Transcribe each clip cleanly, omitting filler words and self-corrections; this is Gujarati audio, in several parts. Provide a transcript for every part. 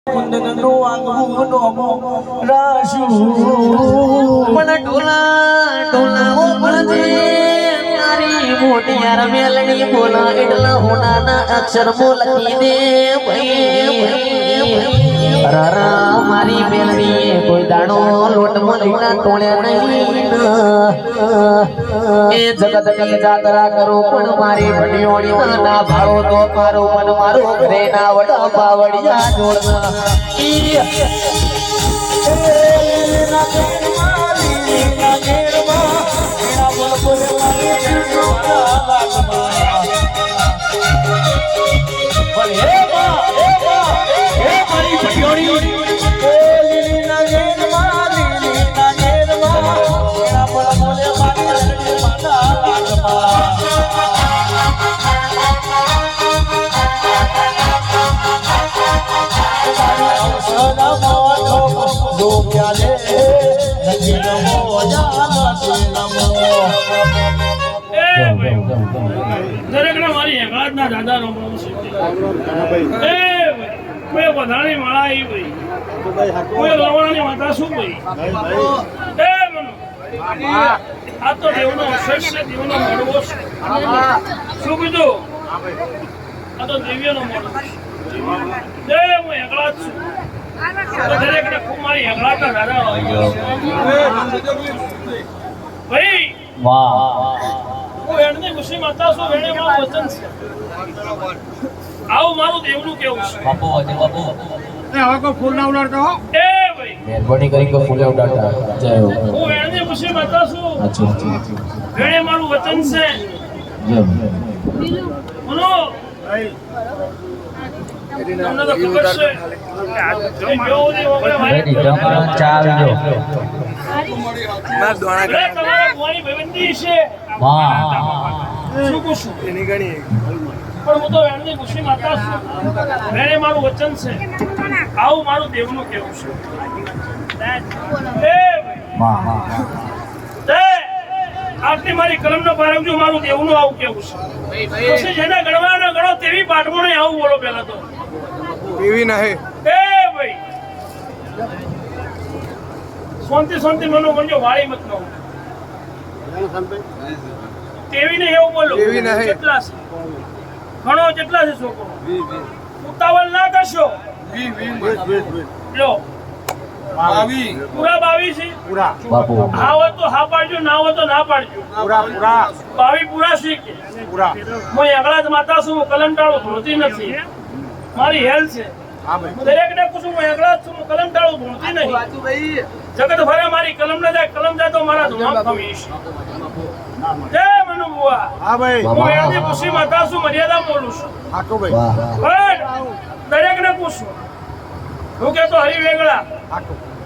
કુંદનનો આગવું નોમો રાશુ પણ ઢોલા પડજે તારી મોટી યાર મેલડી બોલા એટલા હોનાના અક્ષર બોલકી દે રરા મારી મેલડી કોઈ દાણો લોટ મલીના ટોળ્યા નહીં એ જગતની જાત્રા કરો પણ મારી ભડિયોણી ના ભાળો તો મારો મન મારો ઘરે ના વડા પાવડિયા જોડના મારી હેગાત ના દાદા નો કોઈ વધારે માળા આવી ભાઈ કોઈ લવણાની માતા શું ભાઈ આ તો દેવનો અવશેષ છે, દેવનો મળવો છે. શું કીધું? આ તો દેવીનો મળવો છે. હું એકલા જ છું. દરેકને ખૂબ મારી હેગળા ના દાદા ભાઈ હું એમની ખુશી માતા છું. એને મારું વચન છે. આવું મારું દેવનું કેવું છે. હવે કોઈ ફૂલ ના ઉડાડતો હો. એ ભાઈ મહેરબાની કરી કે ફૂલે ઉડાડતા જય હો હું એમની ખુશી માતા છું. એને મારું વચન છે. બોલો તમને તો ખબર છે. તમારા ભુવાની ભાઈબંધી છે. શું પૂછું? પણ હું તો એમની ખુશી માતા છું. એને મારું વચન છે. આવું મારું દેવનું કેવું છે. આપની મારી કલમનો પારવજો મારું દેવનું આવું કેવું છે. પછી જેને ગણવાનો ગણો તેવી પાઠવો નહીં. આવું બોલો પેલા તો એવી નહીં. એ ભાઈ શાંતિ મનો ગણજો. વાળી મત નો તેવી નહીં એવું બોલો. એવી નહીં. કેટલા છે ઘણો કેટલા છે છોકરો? ઉતાવળ ના કરશો. લો પૂરા 22 છે. બાપુ હા હોય તો હા પાડજો, ના હોય તો ના પાડજો. 22 પૂરા શીખે. હું એકલા જ માતા છું. હું કલમટાળું ધોતી નથી. મારી હેલ છે. દરેકને પૂછું હું એકલા જ છું. હું કલમટાળું ધોતી નહીં. જગત ભરે મારી કલમ ના જાય. કલમ જાય તો મારા ધોમાં ખમીશ. જય મનુ બુઆ. હું એની ખુશી માતા છું. મર્યાદા બોલું છું. પણ દરેકને પૂછું. હું કેતો હરી વેગળા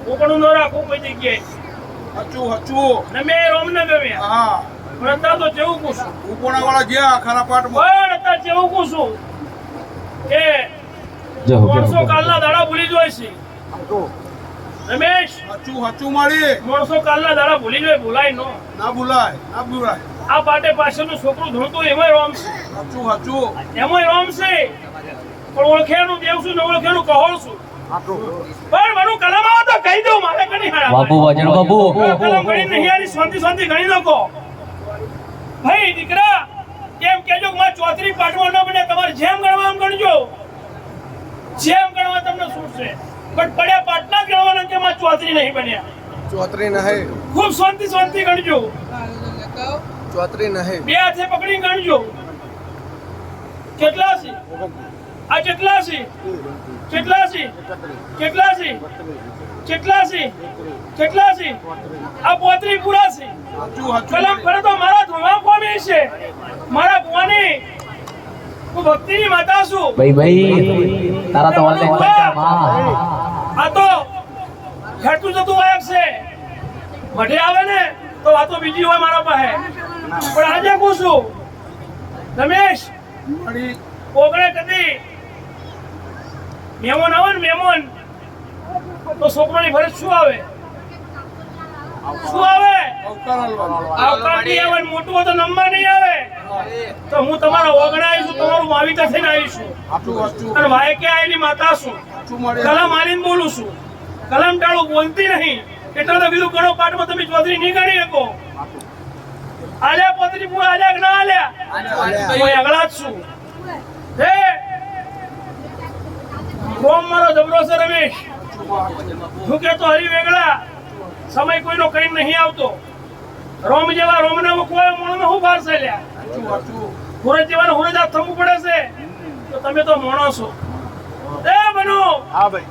કોકણું નો રાખું કોઈ જગ્યાએ. ને મેં રોમ ને ગમ્યા. પણ અત્યારે તો જેવું પૂછું. પણ અત્યારે જેવું પૂછું કે 300 કાલના દાડા ભૂલી જોઈ છે. રમેશ 300 કાલના દાડા ભૂલી જોઈ. ભૂલાય નો ના ભૂલાય. આ પાટે પાછળનું છોકરું ધોળતું એમાંય રોમ છે. એમાંય રોમ છે. પણ ઓળખેનું દેવ છું ને ઓળખેનું કહોળ છું. પણ મારું કલમ આવો તો કહી દઉં. મારે કણી બાપુ વજન બાપુ કલમ ગણી નહીં આની. શાંતિ ગણી નાખો ભાઈ. દીકરા કેમ કેજો કે મારે ચોતરી પાટવા ન બને. તમારે જેમ ગણવા એમ ગણજો. જેમ ગણવા તમને શું છે. પણ પડ્યા પાટના જ ગણવાના કે મારે ચોતરી નહીં બન્યા. ચોતરી નહીં. ખૂબ શાંતિ ગણજો. ચોતરી નહીં. બે હાથે પકડી ગણજો. કેટલા છે આ? કેટલા છે? આ 35 પૂરા છે. કલમ ફરે તો મારા ધોવા કોમી છે. મારા ભુવાની હું ભક્તિની માતા છું. ભાઈ તારા તો ઓનલાઈન આ તો હેઠું જતું વાયક છે. મઢે આવે ને તો આ તો બીજી હોય મારા પાસે. પણ આજે પૂછું રમેશ ઓગણે કદી મહેમાન આવે ને મહેમાન તો છોકરાની ફરજ શું આવે? શું આવે? આવકાર નહીં આવે. મોટું હોય તો નંબર નહીં આવે. તો હું તમારા ઓગણા આવીશું, તમારું વાવીતા થઈને આવીશું અને વાયકે આવીની માતા છું. કલમ આલીને બોલું છું. કલમ ટાળું બોલતી નહીં એટલે તો કીધું ઘણો પાઠમાં તમે ચોતરી નહીં ગણી શકો. આલ્યા પોતરી પૂરા આલ્યા કે ના આલ્યા? હું આગળ જ છું. હે રોમ મારો જબરો છે રમેશ. હું કેતો હરી વેગળા સમય કોઈનો કઈ નહીં આવતો. રોમ જેવા રોમને મૂકવા મોણને હું બહાર ચાલ્યા. હુરજ જેવાને હુરજ આ થમવું પડે છે તો તમે તો મોણો છો. એ બનો હા ભાઈ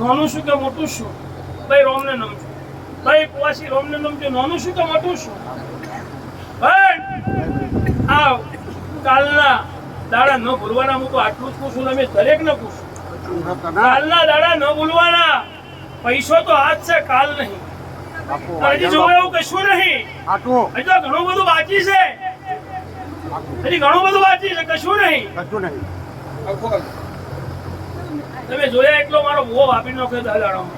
નાનું શું કે મોટું શું? ભાઈ રોમને નમજો. ભાઈ કુવાસી રોમને નમજો. નાનું શું કે મોટું શું? ભાઈ આવ કાલના દાડા ન ભૂલવાના. હું તો આટલું જ પૂછું, તમે દરેક ને પૂછું. કાલના દાડા ન ભૂલવાના. પૈસો તો આજ છે, કાલ નહીં. હજી જોવા એવું કશું નહીં. હજી તો ઘણું બધું બાકી છે. હજી ઘણું બધું બાકી છે, કશું નહીં. તમે જોયા એટલો મારો બહુ વાપી નાખ્યો દાદાડામાં.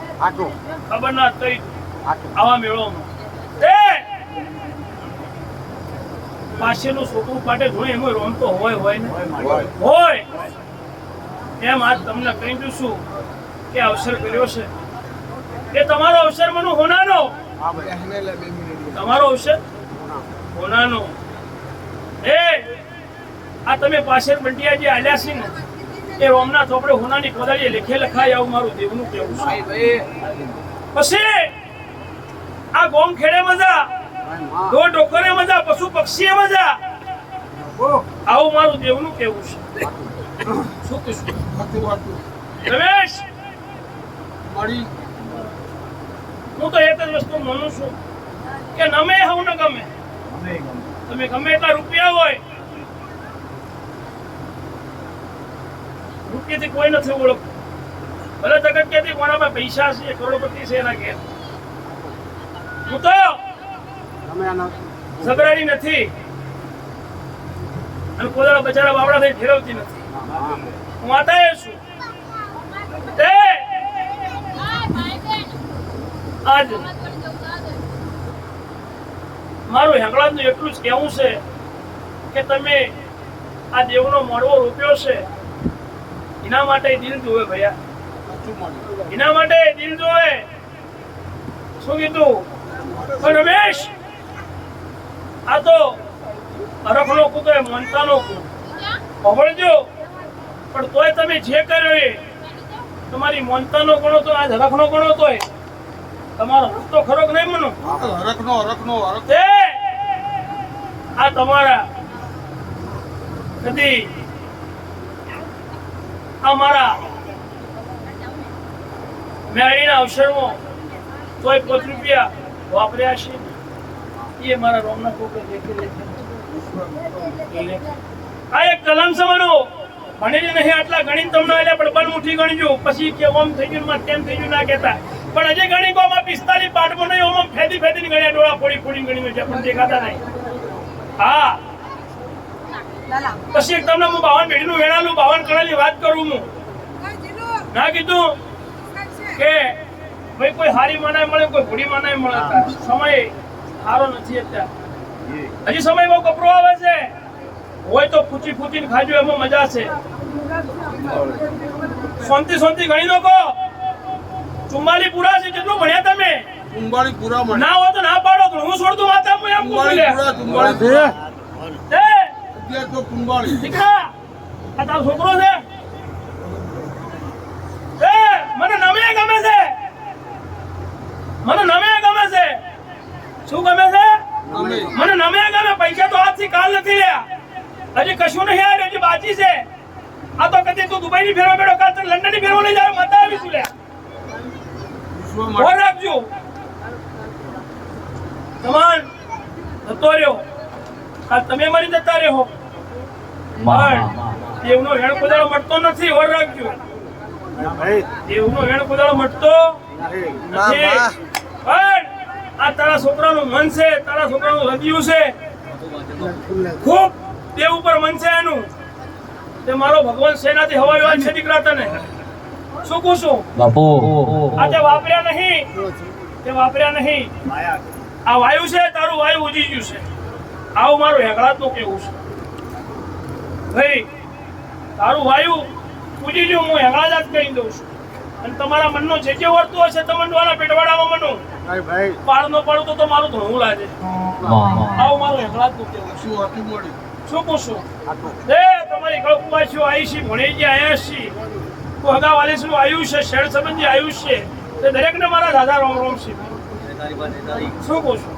ખબર ના કઈ આવા મેળોમાં પાછળનું છોકરું પાટે જોઈ એમાં રોમતો હોય ને હોય એમ આજ તમને કહી દઉં છું કે અવસર કર્યો છે એ તમારો અવસર મને હોનાનો. તમારો અવસર હોનાનો. આ તમે પાછળ બંટિયા જે આલ્યા છે ને એ રોમના ચોપડે હોનાની કોદાળીએ લેખે લખાય આવું મારું દેવનું કેવું છે. પછી આ ગોમ ખેડે મજા, દો ડોકરે મજા, પશુ પક્ષીએ મજા, આવું મારું દેવનું કેવું છે. શું કહીશું રમેશ? હું તો એક જ વસ્તુ માનું છું કે નમે હવ ને ગમે તમે ગમે એટલા રૂપિયા હોય, રૂપિયાથી કોઈ નથી ઓળખતું. ભલે જગત ક્યાંથી કોનામાં પૈસા છે, કરોડપતિ છે એના ઘેર. હું તો ઝઘડાની નથી અને કોદાળા બચારા બાવડા થઈ ફેરવતી નથી. હું આતા છું. આજ મારું હેંગળાનું એટલું જ કહેવું છે કે તમે આ દેવનો મળવો રૂપ્યો છે એના માટે દિલ જોવે ભૈયા. એના માટે દિલ જોવે. શું કીધું? પણ રમેશ આ તો અરખનો કૂતો એ મનતાનો કૂતો પકડજો. પણ તોય તમે જે કર્યો એ તમારી મનતાનો ગણો તો આજ હરખનો ગણો તોય તમારો રસ્તો ખરો કે નહીં મનો? આ તમારા કદી આ મારા મેળીના અવસરમાં તોય 5 રૂપિયા વાપર્યા છે. એ મારા રોમના કોકે આ એક કલમ સમનો ભણેલી નહીં આટલા ગણીને તમને આલ્યા પણ બન મુઠ્ઠી ગણજો. પછી કે ઓમ થઈ ગયું માં તેમ થઈ ગયું ના કહેતા. પણ હજી ગણી કોમાં 45 પાઠમાં નહીં ઓમ ફેદી ફેદીને ગણ્યા. ડોળા ફોડી ફોડી ગણીને જે પણ દેખાતા નહીં. હા પછી એક તમને હું 52 પેઢીનું વેણાલું 52 કણાની વાત કરું. હું ના કીધું કે ભાઈ કોઈ હારી માનાય મળે, કોઈ ભૂડી માનાય મળે. સમય સારો નથી અત્યારે. હજી સમય બહુ કપરો આવે છે. હોય તો પૂછી પૂછીને ખાજો એમાં મજા છે. શાંતિ શાંતિ ગણી નાખો. 44 પૂરા છે. કેટલું ભણ્યા તમે? 44 પૂરા મળે. ના હોય તો ના પાડો તો હું છોડ દઉં માતા. હું એમ કહું દીકરા આ તારો છોકરો છે. મને નમે ગમે છે. મને નમે ગમે છે. શું ગમે છે? મને નમે ગમે. પૈસા તો આજથી કાલ નથી લ્યા. હજી કશું નહીં આવ્યું. હજી બાકી છે. આ તો કદી તું દુબઈ ની ફેરવા બેઠો, કાલ લંડન ની ફેરવા લઈ જાય. મતા આવીશું લ્યા. ફોન રાખજો. સમાન જતો રહ્યો. કાલ તમે મરી જતા રહ્યો. પણ દેવનો વેણ કોદાળો મટતો નથી. ઓર રાખજો. દેવનો વેણ કોદાળો મટતો નથી. પણ આ તારા છોકરાનું મન છે, તારા છોકરાનું હૃદય છે. ખૂબ દેવ ઉપર મન છે એનું. તે મારો ભગવાન સેનાથી હવાઈ વાત છે દીકરા તને. શું કહું છું બાપુ? આ તે વાપર્યા નહીં. તે વાપર્યા નહીં. આ વાયુ છે, તારું વાયુ ઉજી ગયું છે. આવું મારું હેકળાતનું કેવું છે. ભાઈ તારું વાયુ પૂજી જો હું હેંગળા જ કહી દઉં છું અને તમારા મનનો જે વર્તું હશે તમંડવાના પેટવાડામાં મનો ભાઈ પાડ નો પાડું તો મારું ધોવું લાગે આવું મારું હેંગળા જ તું કેવું શું હતું બોડી શું પૂછું એ તમારી ગળકુવાસીઓ આવી છે ભણેજી આયા છે તો હગા વાલીસનું આયુષ્ય શેડ સંબંધી આયુષ્ય તે દરેકને મારા દાદા રોમ રોમ છે શું પૂછું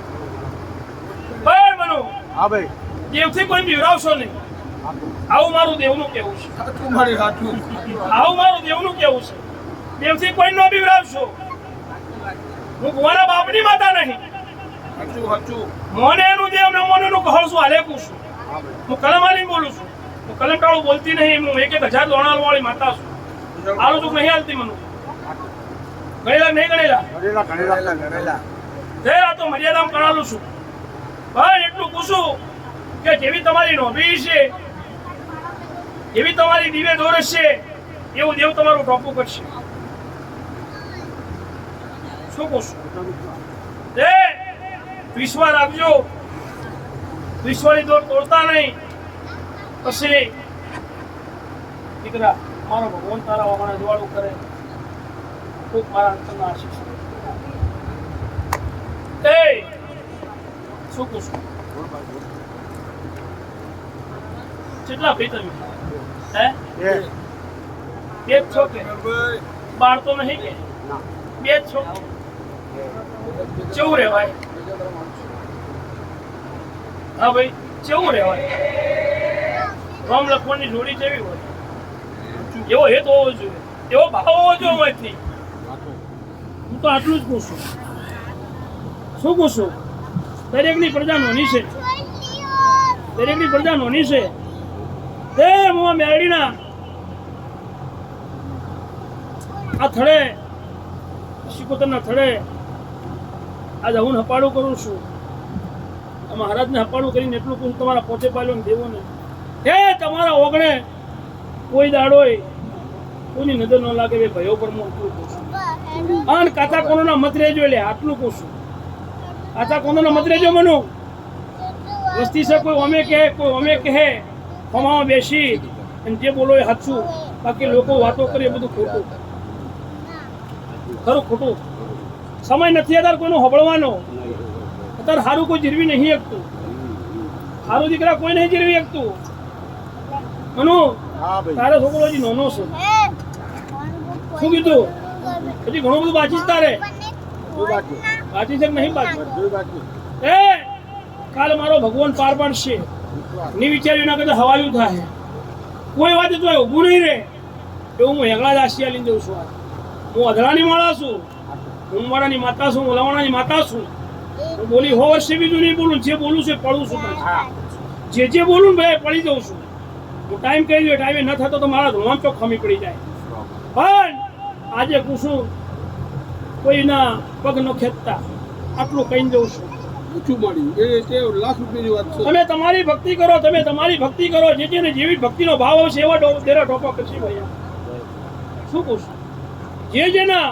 બરાબર મનો હા ભાઈ દેવથી કોઈ બીવરાવશો નહીં આવું મારું દેવનું કેવું છે સાચું મારી સાચું આવું મારું દેવનું કેવું છે દેવથી કોઈ નો બીવરાવશો હું ભુવાના બાપની માતા નહીં સાચું સાચું મોને એનું દેવ ન મોને નું કહું છું હાલે પૂછું હું કલમાલી બોલું છું હું કલમટાળું બોલતી નહીં હું 1,000 લોણાલ વાળી માતા છું આલું ચૂક નહીં હાલતી મને ગણેલા નહીં ગણેલા જે આ તો મર્યાદામાં કણાલું છું ભાઈ એટલું પૂછું કે જેવી તમારી નોબી છે એવી તમારી દિવ્ય દોરસ છે એવું દેવ તમારું ટોપું કરશે શું પૂછું એ વિશ્વાસ રાખજો વિશ્વાની દોર તોડતા નહીં પછી દીકરા મારો ભગવાન તારા વગણા જવાળું કરે ખૂબ મારા અંતરના આશીષ એ શું પૂછું કેટલા ભાઈ તમે હે બે જ છો કે બાર તો નહીં કે બે જ છો કેવું રહેવાય હા ભાઈ કેવું રહેવાય રામ લક્ષ્મણની જોડી કેવી હોય એવો હેત હોવો જોઈએ એવો ભાવ હોવો જોઈએ એમાંથી હું તો આટલું જ પૂછું શું પૂછું દરેકની પ્રજા નોની છે દરેકની પ્રજા નોની છે તે હું મેરડીના આ થડે શિકોતરના થડે આજ હું હપાડું કરું છું મહારાજને હપાડું કરીને એટલું કહું તમારા પોતે પાલ્યો ને દેવો ને હે તમારા ઓગણે કોઈ દાડોય કોઈની નજર ન લાગે બે ભયો પર હું એટલું પૂછું અને કાચા કોનોના મત રહેજો એટલે આટલું પૂછું કાચા કોનોના મત રહેજો મનો વસ્તી છે કોઈ અમે કહે ખમામાં બેસી અને જે બોલો એ સાચું બાકી લોકો વાતો કરે એ બધું ખોટું ખરું ખોટું સમય નથી અત્યારે કોઈનો હબળવાનો અત્યારે સારું કોઈ જીરવી નહીં શકતું સારું દીકરા કોઈ નહીં જીરવી શકતું મનુ તારે છોકરો હજી નાનો છે શું કીધું હજી ઘણું બધું બાકી છે તારે બાકી છે કે નહીં બાકી એ કાલે મારો ભગવાન પાર પાડશે ની વિચાર્યું ના કદાચ હવાયું થાય કોઈ વાત તો ઊભું નહીં રે એવું હું હેગળા જ આશિયા લઈને જઉં છું હું અધડાની માળા છું હું માળાની માતા છું હું લવાણાની માતા છું હું બોલી 100 વર્ષે બીજું નહીં બોલું જે બોલું છે પડું છું જે બોલું ભાઈ પડી જાઉં છું હું ટાઈમ કહી દઉં ટાઈમે ન થતો તો મારા ધોવાન ચોક ખમી પડી જાય પણ આજે પૂછું કોઈના પગ ન ખેંચતા આટલું કહી દઉં છું લાખ રૂપિયાની વાત છે તમે તમારી ભક્તિ કરો જે જેને જેવી ભક્તિનો ભાવ આવશે એવા તેરા ટોપા કરશે ભૈયા શું પૂછું જે જેના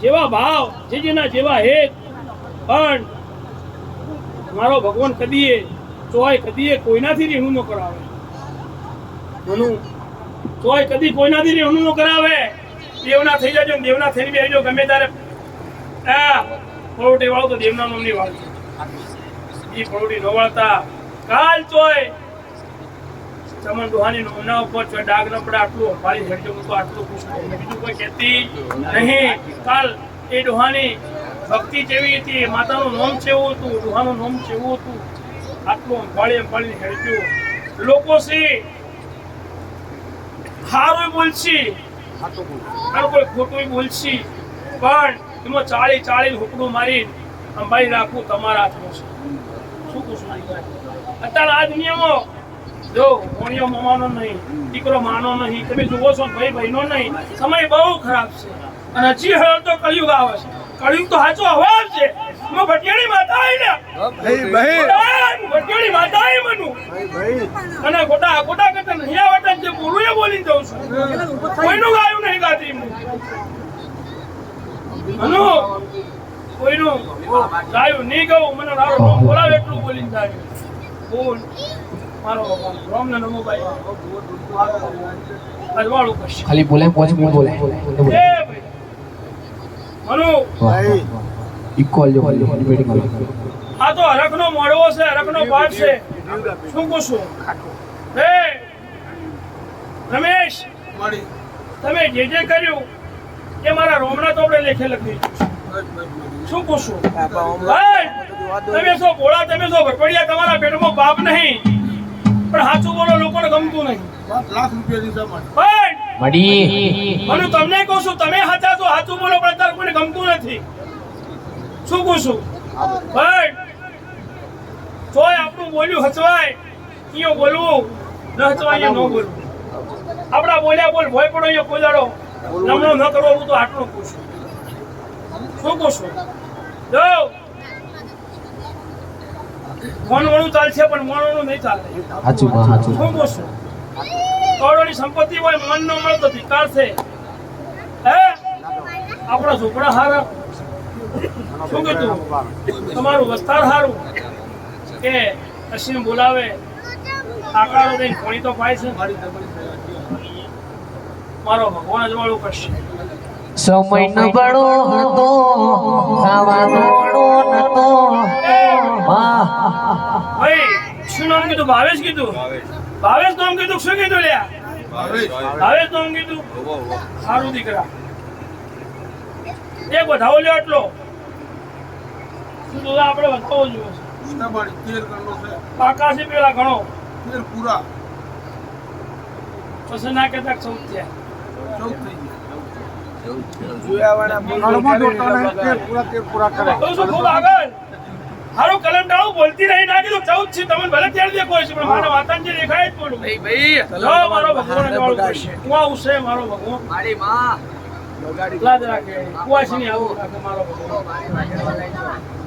જેવા ભાવ જે જેના જેવા હેત પણ મારો ભગવાન કદીએ કોઈનાથી રહેવું ન કરાવે મનું તોય કદી કોઈનાથી રહેવું ન કરાવે દેવના થઈ જાજો દેવના થઈને બેસજો ગમે ત્યારે પરોટી વાળો તો દેવના નામની વાળો ઈ પરોટી ન વાળતા કાલ તોય ચમન દુહાની નોમના ઉપર જો ડાગ ન પડે આટલું ભારી હેડજો હું તો આટલું પૂછું બીજું કોઈ કહેતી નહીં કાલ એ દુહાની ભક્તિ કેવી હતી માતાનું નામ કેવું હતું દુહાનું નામ કેવું હતું આટલું અંભાળી હેડજો લોકો છે હારું બોલશી હારું કોઈ ખોટું બોલશી પણ એમાં 40 હુકડું મારી અંબાઈ રાખવું તમારા હાથમાં છે શું પૂછું અત્યારે આ દુનિયામાં જો ભોણિયો મામાનો નહીં દીકરો માનો નહીં તમે જુઓ છો ભાઈ બહેનો નહીં સમય બહુ ખરાબ છે અને હજી હવે તો કળિયુગ આવે છે કળિયુગ તો સાચો અવાજ છે હું ભટિયાણી માતા આવી ને ભટિયાણી માતા આવી મનું અને ખોટા કરતા નહીં આવતા જે બોલું એ બોલી દઉં છું કોઈનું ગાયું નહીં ગાતી મનુ કોઈનું ગાયું નહીં ગાવું મને બોલાવે એટલું બોલીને જાય બોલ મારો રોમ ને નમો ભાઈ અજવાળું કરશે ખાલી બોલે પોચ હું બોલે એ ભાઈ મનુ ઇક્વલ જો ડિબેટિંગ આ તો હરખનો મોડવો છે હરખનો પાઠ છે શું પૂછું હે રમેશ મારી તમે જે જે કર્યું એ મારા રોમના તો આપણે લેખે લખી શું પૂછું ભાઈ તમે શું ભોળા તમે શું ભરપડિયા તમારા પેટમાં બાપ નહીં પણ સાચું બોલો લોકોને ગમતું નહીં લાખ રૂપિયા દીધા માટે ભાઈ મડી મને તમને કહું છું તમે સાચા છો સાચું બોલો પણ અત્યારે કોઈને ગમતું નથી શું પૂછું ભાઈ તોય આપણું બોલ્યું હચવાય અહીંયા બોલવું ન હચવાય ન બોલવું આપણા બોલ્યા બોલ ભય પડો અહીંયા કોજાડો નમણો ન કરવો હું તો આટલું પૂછું શું પૂછું જો મોનવણું ચાલશે પણ મોનવણું નહીં ચાલે સાચું માં સાચું શું પૂછું કરોડોની સંપત્તિ હોય મન ન મળે તો ધિકાર છે હે આપણા ઝૂંપડા હારા શું કીધું તમારું વસ્તાર હારું કે અશ્વિન બોલાવે આકારો દઈને પાણી તો પાય છે મારો ભગવાન અજવાળું કરશે સમય ન બળો હતો ખાવાનો નતો ભાઈ શું નામ કીધું ભાવેશ કીધું ભાવેશ નામ કીધું શું કીધું લ્યા ભાવેશ નામ કીધું સારું દીકરા એક વધાવો લ્યો એટલો શું તો આપણે વધાવો જોઈએ મારી 13 કરનો છે પાકા છે પેલા ઘણો 13 પૂરા પછી ના કહેતા 14 થયા 14 થઈ તો શું ખૂબ આગળ હારું કલમટાળું બોલતી રહી ના કીધું 14 છે તમને ભલે ત્યારે દેખો છે પણ મારા વાતાંજી દેખાય જ બોલું જો મારો ભગવાન અજવાળું કરશે કુવા ઉસે મારો ભગવાન મારી માં લાજ રાખે કુવાશીની આવું રાખે મારો ભગવાન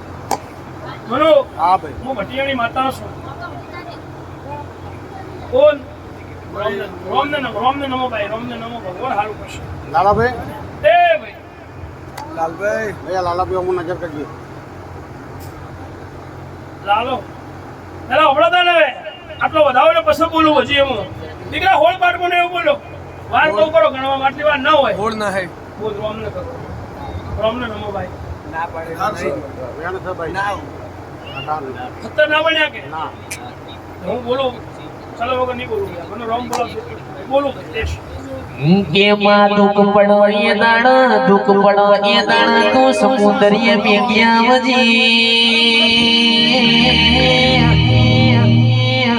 મનો હા ભાઈ હું ભટિયાણી માતા છું કોણ રોમને નમો ભાઈ રોમને નમો ભગવાન હારું કરશે લાલાભાઈ એ ભાઈ લાલભાઈ ભૈયા લાલાભાઈ હું નજર કરજો લાલો એલા હમણાં હવે આટલો વધાવો ને પછી બોલું હજી એમ દીકરા હોળ પાટકો ને એવું બોલો વાર તો કરો ગણવા આટલી વાર ના હોય હોળ ના હે બોલ રોમને કરો રોમને નમો ભાઈ ના પાડે વેણ છે ભાઈ ના ખતર ના બન્યા કે ના હું બોલું ચાલો વગર નહીં બોલું મને રોમ બોલો બોલું દેશ કે માં દુઃખ પડો એ દાણ દુઃખ પડો એ દાણ તું સમુદ્રીય મેગ્યાવજી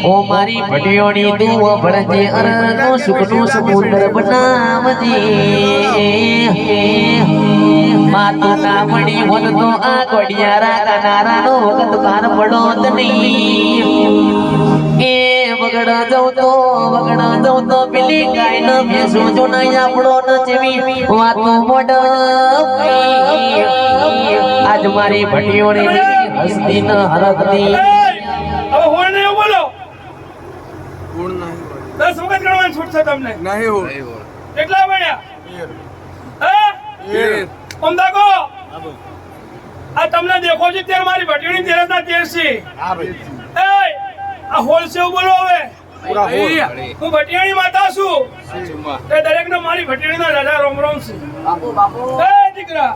ઓ મારી ભટિયોની તું ભળજે અરનો સુખનું સમુદ્ર બનાવજી માતું ના મળી હોત તો આ ગોડિયારા કાનારાનો વખત પાર પડો જ નહીં એ વગડા જાઉં તો પેલી ગાય ન ભેંસો જો નહીં આપણો ન જેવી વાતો મોડ આજ મારી ભટિયોની હસ્તી ન હરકની હવે હોળ ને એવું બોલો હોળ ના 10 વખત ગણવાની છૂટ છે તમને નહીં હોળ કેટલા બન્યા 13 ઓમદાકો આ તમને દેખો છે ત્યારે મારી ભટિયોની તેરસના 13 છે હા ભાઈ એ આ હોળ છે એવું બોલો હવે પૂરા હોળ હું ભટિયાણી માતા છું એ દરેકને મારી ભટિયાણીના રાજા રોમ રોમ છે એ દીકરા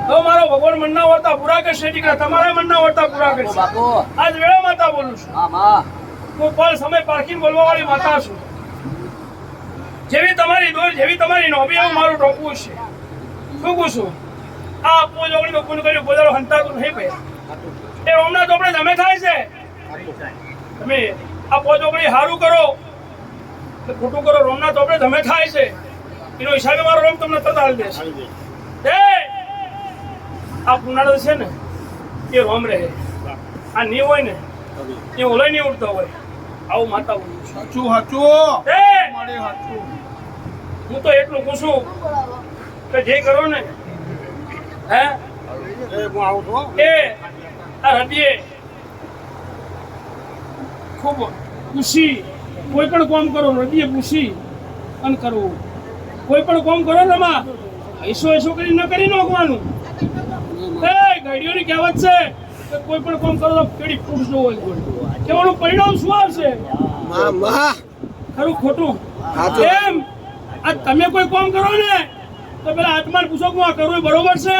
તો મારો ભગવાન મનના વર્તા પૂરા કરશે દીકરા તમારા મનના વર્તા પૂરા કરશે આજ વેળા માતા બોલું છું હું પલ સમય પારખીને બોલવા વાળી માતા છું જેવી તમારી દોર જેવી તમારી નોબી એવું મારું ટોપવું છે શું પૂછું આ આપવો જોગણી પૂરું કર્યું બોલારો હંતાતું નહીં ભાઈ એ રોમના ચોપડે તમે થાય છે તમે આ પોજોગણી હારું કરો કે ખોટું કરો રોમના ચોપડે તમે થાય છે એનો હિસાબે મારો રોમ તમને તતાલ દેશે એ આ પુનાળો છે ને એ રોમ રહે આ નહીં હોય ને એ ઓલાય નહીં ઉડતો હોય આવું માતા બોલું છું સાચું સાચું એ મારી સાચું હું તો એટલું પૂછું કે જે કરો ને હે હું આવું છું એ આ હૃદયે ખૂબ ખુશી કોઈ પણ કામ કરો હૃદય ખુશી અને કરવું કોઈ પણ કામ કરો ને એમાં ऐसो કરી ન કરી નાખવાનું એ ઘડીઓની કહેવત છે કે કોઈ પણ કામ કરો તો પેડી ફૂટજો હોય તેનું પરિણામ શું આવશે? માં માં ખરું ખોટું? સાચું. એમ આ તમે કોઈ કામ કરો ને તો પેલા આત્માને પૂછો કે આ કરવું એ બરોબર છે?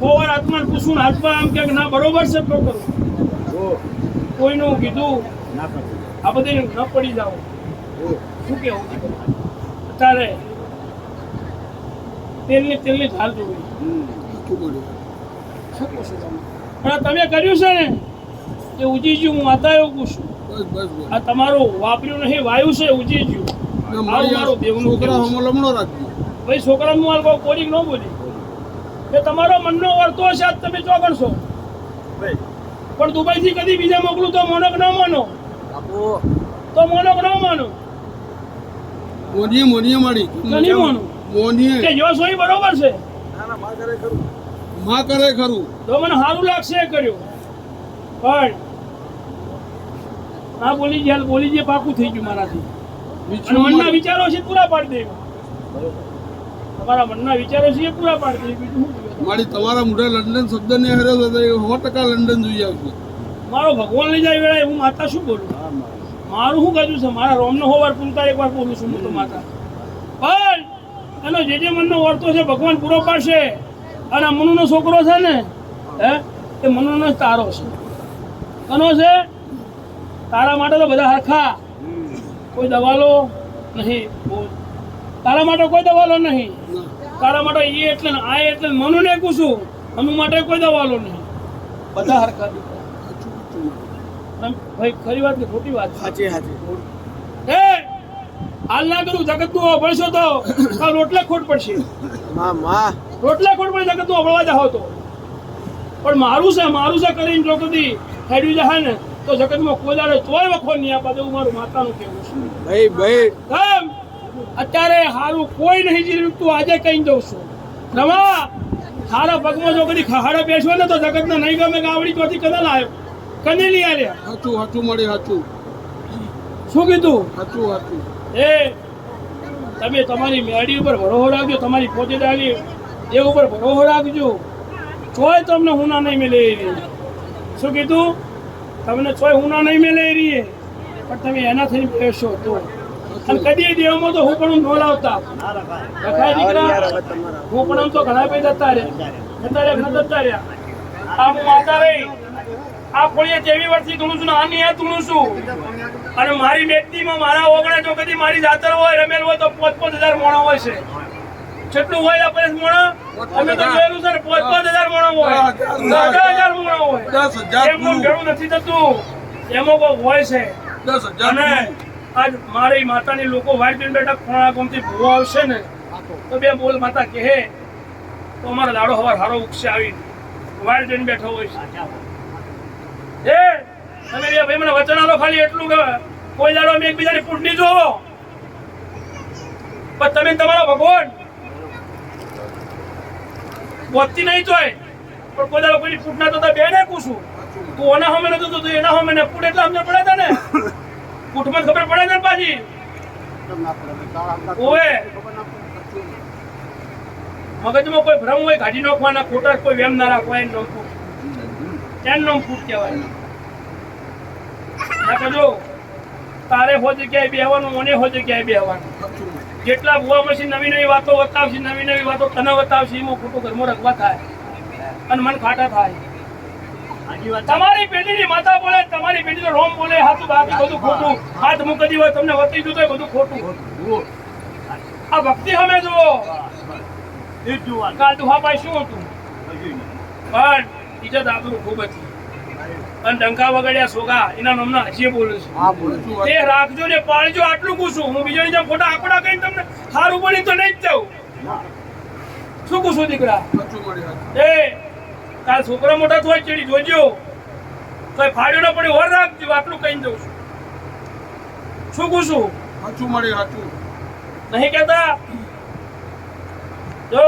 વાર આત્માને પૂછું ને આત્મા આમ કે ના બરોબર છે તો કરું. કોઈનું કીધું આ બધી ન પડી જાવ. શું કેવું અત્યારે તેલની ધાર જોવી. શું પૂછું તમે? પણ તમે કર્યું છે ને એ ઉજી ગયું. હું માતા એવું પૂછું, આ તમારું વાપર્યું નહીં, વાયુ છે ઉજી ગયું. મારું દેવનું છોકરા કેવું છે? હમલો લમણો રાખજો. ભાઈ છોકરાનું હાલ કોડિંગ ન બોલી કે તમારો મનનો વર્તો હશે આજ તમે ચો કરશો. પણ દુબઈથી કદી બીજા મોકલું તો મોનો કે ન માનો? તો મોનો કે ન માનો? મોનીએ માડી કે નહીં માનો? મોનીએ કે જો સોઈ બરોબર છે માં કરે ખરું. તો મને સારું લાગશે એ કર્યું. પણ હા બોલી જે પાકું થઈ ગયું મારાથી. અને મનના વિચારો છે પૂરા પાડી દેવા. તમારા મનના વિચારો છે એ પૂરા પાડી દે. બીજું શું જોઈએ? મારી તમારા મોઢે લંડન શબ્દ ને હર્યો તો 100% લંડન જોઈ આવશે. મારો ભગવાન લઈ જાય વેળાએ હું માતા શું બોલું? મારું શું કહ્યું છે? મારા રોમનો હોવાર પૂરતા એકવાર બોલું છું હું તો માતા. પણ એનો જે મનનો વર્તો છે ભગવાન પૂરો પાડશે. અને આ મનુનો છોકરો છે ને એ મનુનો તારો છે. કનો છે? તારા માટે તો બધા હરખા. કોઈ દવાલો નહીં. તારા માટે કોઈ દવાલો નહીં. તારા માટે એ એટલે ને આ એટલે મનુને પૂછું. મનુ માટે કોઈ દવાલો નહીં. બધા હરખા. ભાઈ ખરી વાત કે ખોટી વાત? સાચી સાચી. એ હાલ ના કરું જગતનું અભળશો તો આ રોટલે ખોટ પડશે. માં રોટલે ખોટ પડે જગતનું અભળવા જાઓ તો. પણ મારું છે કરીને જો કદી હેડ્યું જાય ને તો જગતમાં કોઈ દાડે તોય વખો નહીં આપે. એવું મારું માતાનું કહેવું છે. ભાઈ કેમ અત્યારે હારું કોઈ નહીં જીવ્યું? તું આજે કહી દઉં છું રમા, હારા પગમાં જો કદી ખાડે બેસવો ને તો જગતને નહીં ગમે કે આવડી ચોથી કદલ આવ્યો કદી લઈ આવ્યા. સાચું મળી સાચું. શું કીધું? સાચું. એ તમે તમારી મેડી ઉપર ભરોસો રાખજો. તમારી પોતેદારી એ ઉપર ભરોસો રાખજો. ચોય તમને હુના નહીં મેલે. શું કીધું? તમને ચોય હુના નહીં મેલે રહીએ. પણ તમે એના થઈને બેસો તો. અને કદી દેવમાં તો હું પણ ન લાવતા. રખાય દીકરા હું પણ તો ઘણા પૈસા જતા રહ્યા. આ હું માતા રહી. આ કોળીએ જેવી વર્ષથી ધૂણું છું ને આની આ ધૂણું છું. અને મારી મેટલીમાં મારા ઓગણે જો કદી મારી જાતર હોય રમેલ હોય તો 5,000 મોણો હોય છે. કેટલું હોય આપણે મોણો? અમે તો જોયેલું છે ને 5,000 મોણો હોય, 10,000 મોણો હોય. 10,000 એમનું ભેળું નથી થતું. એમાં કોઈ હોય છે. 10,000 અને આજ મારી માતાની લોકો વાડ જઈને બેઠા ખોણા ગામથી ભૂવો આવશે ને તો બે બોલ માતા કહે તો અમારો દાડો હવાર હારો ઉગશે આવી વાડ જઈને બેઠો હોય છે. એ તમે બે ભાઈ મને વચન આલો ખાલી એટલું કે કોઈ દાડો અમે એકબીજાની પૂંછડી જોવો. પણ તમે તમારા ભગવાન બોલતી નહીં તોય પણ કોઈ દાડો કોઈની પૂંછના તો બે ને પૂછું. તું ઓના હોમે નતું તો એના હોમે ને પૂડ એટલે અમને પડે હતા ને પૂઠમાં ખબર પડે ને પાછી. ઓવે મગજમાં કોઈ ભ્રમ હોય કાઢી નાખવાના. ખોટા કોઈ વેમ ના રાખવા. એનું નામ ફૂટ. એનું નામ ફૂટ કહેવાય. જો તારે હો જગ્યાએ બેહવાનું, મને હો જગ્યાએ બેહવાનું. જેટલા ભૂવા મશીન નવી વાતો બતાવશે, નવી વાતો તને બતાવશે, એમાં ખોટું ઘરમાં રખવા થાય અને મન ખાટા થાય. તમારી પેઢીની માતા બોલે, તમારી પેઢીનો રોમ બોલે, હાથું બાકી બધું ખોટું. હાથ મુકદી હોય તમને વતી જતું હોય બધું ખોટું. આ ભક્તિ અમે જુઓ. કાલ દુહાભાઈ શું હતું? પણ ઇજ્જત આબરૂ ખૂબ હતી. અને ડંકા વગાડ્યા સોગા એના નામના હજીએ બોલું છું. એ રાખજો ને પાળજો. આટલું પૂછું. હું બીજાની જેમ ખોટા આંકડા કહીને તમને સારું બની તો નહીં જ જવું. શું પૂછું દીકરા? એ કાલ છોકરા મોટા થાય ચડી જોજો તો ફાડ્યો ના પડે વર રાખજો. આટલું કહી દઉં છું. શું પૂછું? નહીં કેતા? જો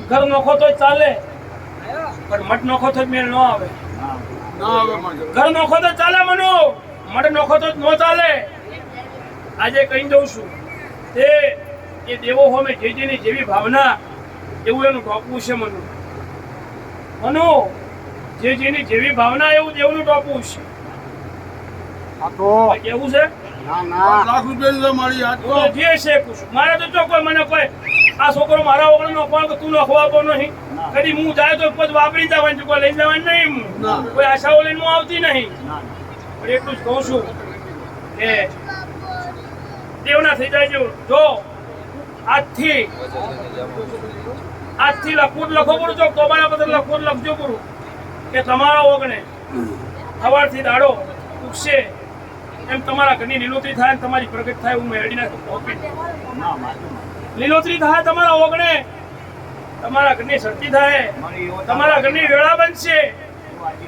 ઘર નોખો તો ચાલે પણ મઠ નોખો તો મેળ ન આવે. ઘર નોખો તો ચાલે મનો, મઠ નોખો તો ન ચાલે. આજે કહી દઉં છું એ દેવો હોમે જેની જેવી ભાવના એવું એનું ટોપવું છે. મનો જેની જેવી ભાવના એવું દેવનું ટોપવું છે. કેવું છે લાખ રૂપિયાની તો મારી હાથ હું તો જે છે કુછ મારે તો જો કોઈ મને કોઈ આ છોકરો મારા વગર નો કોણ તું નો ખવાતો નહીં કદી હું જાય તો કોઈ વાપરી જવાનું કોઈ લઈ જવાનું નહીં ના. કોઈ આશાઓ લઈને હું આવતી નહીં પણ એટલું જ કહું છું કે દેવના થઈ જાય જો આજથી લખવું લખો પૂરું જો તમારા બદલ લખવું લખજો પૂરું કે તમારા ઓગણે સવારથી દાડો ઉગશે એમ તમારા ઘરની લીલોતરી થાય ને તમારી પ્રગટ થાય હું મેળવી નાખું લીલોતરી થાય તમારા ઓગણે તમારા ઘરની શક્તિ થાય તમારા ઘરની વેળા બનશે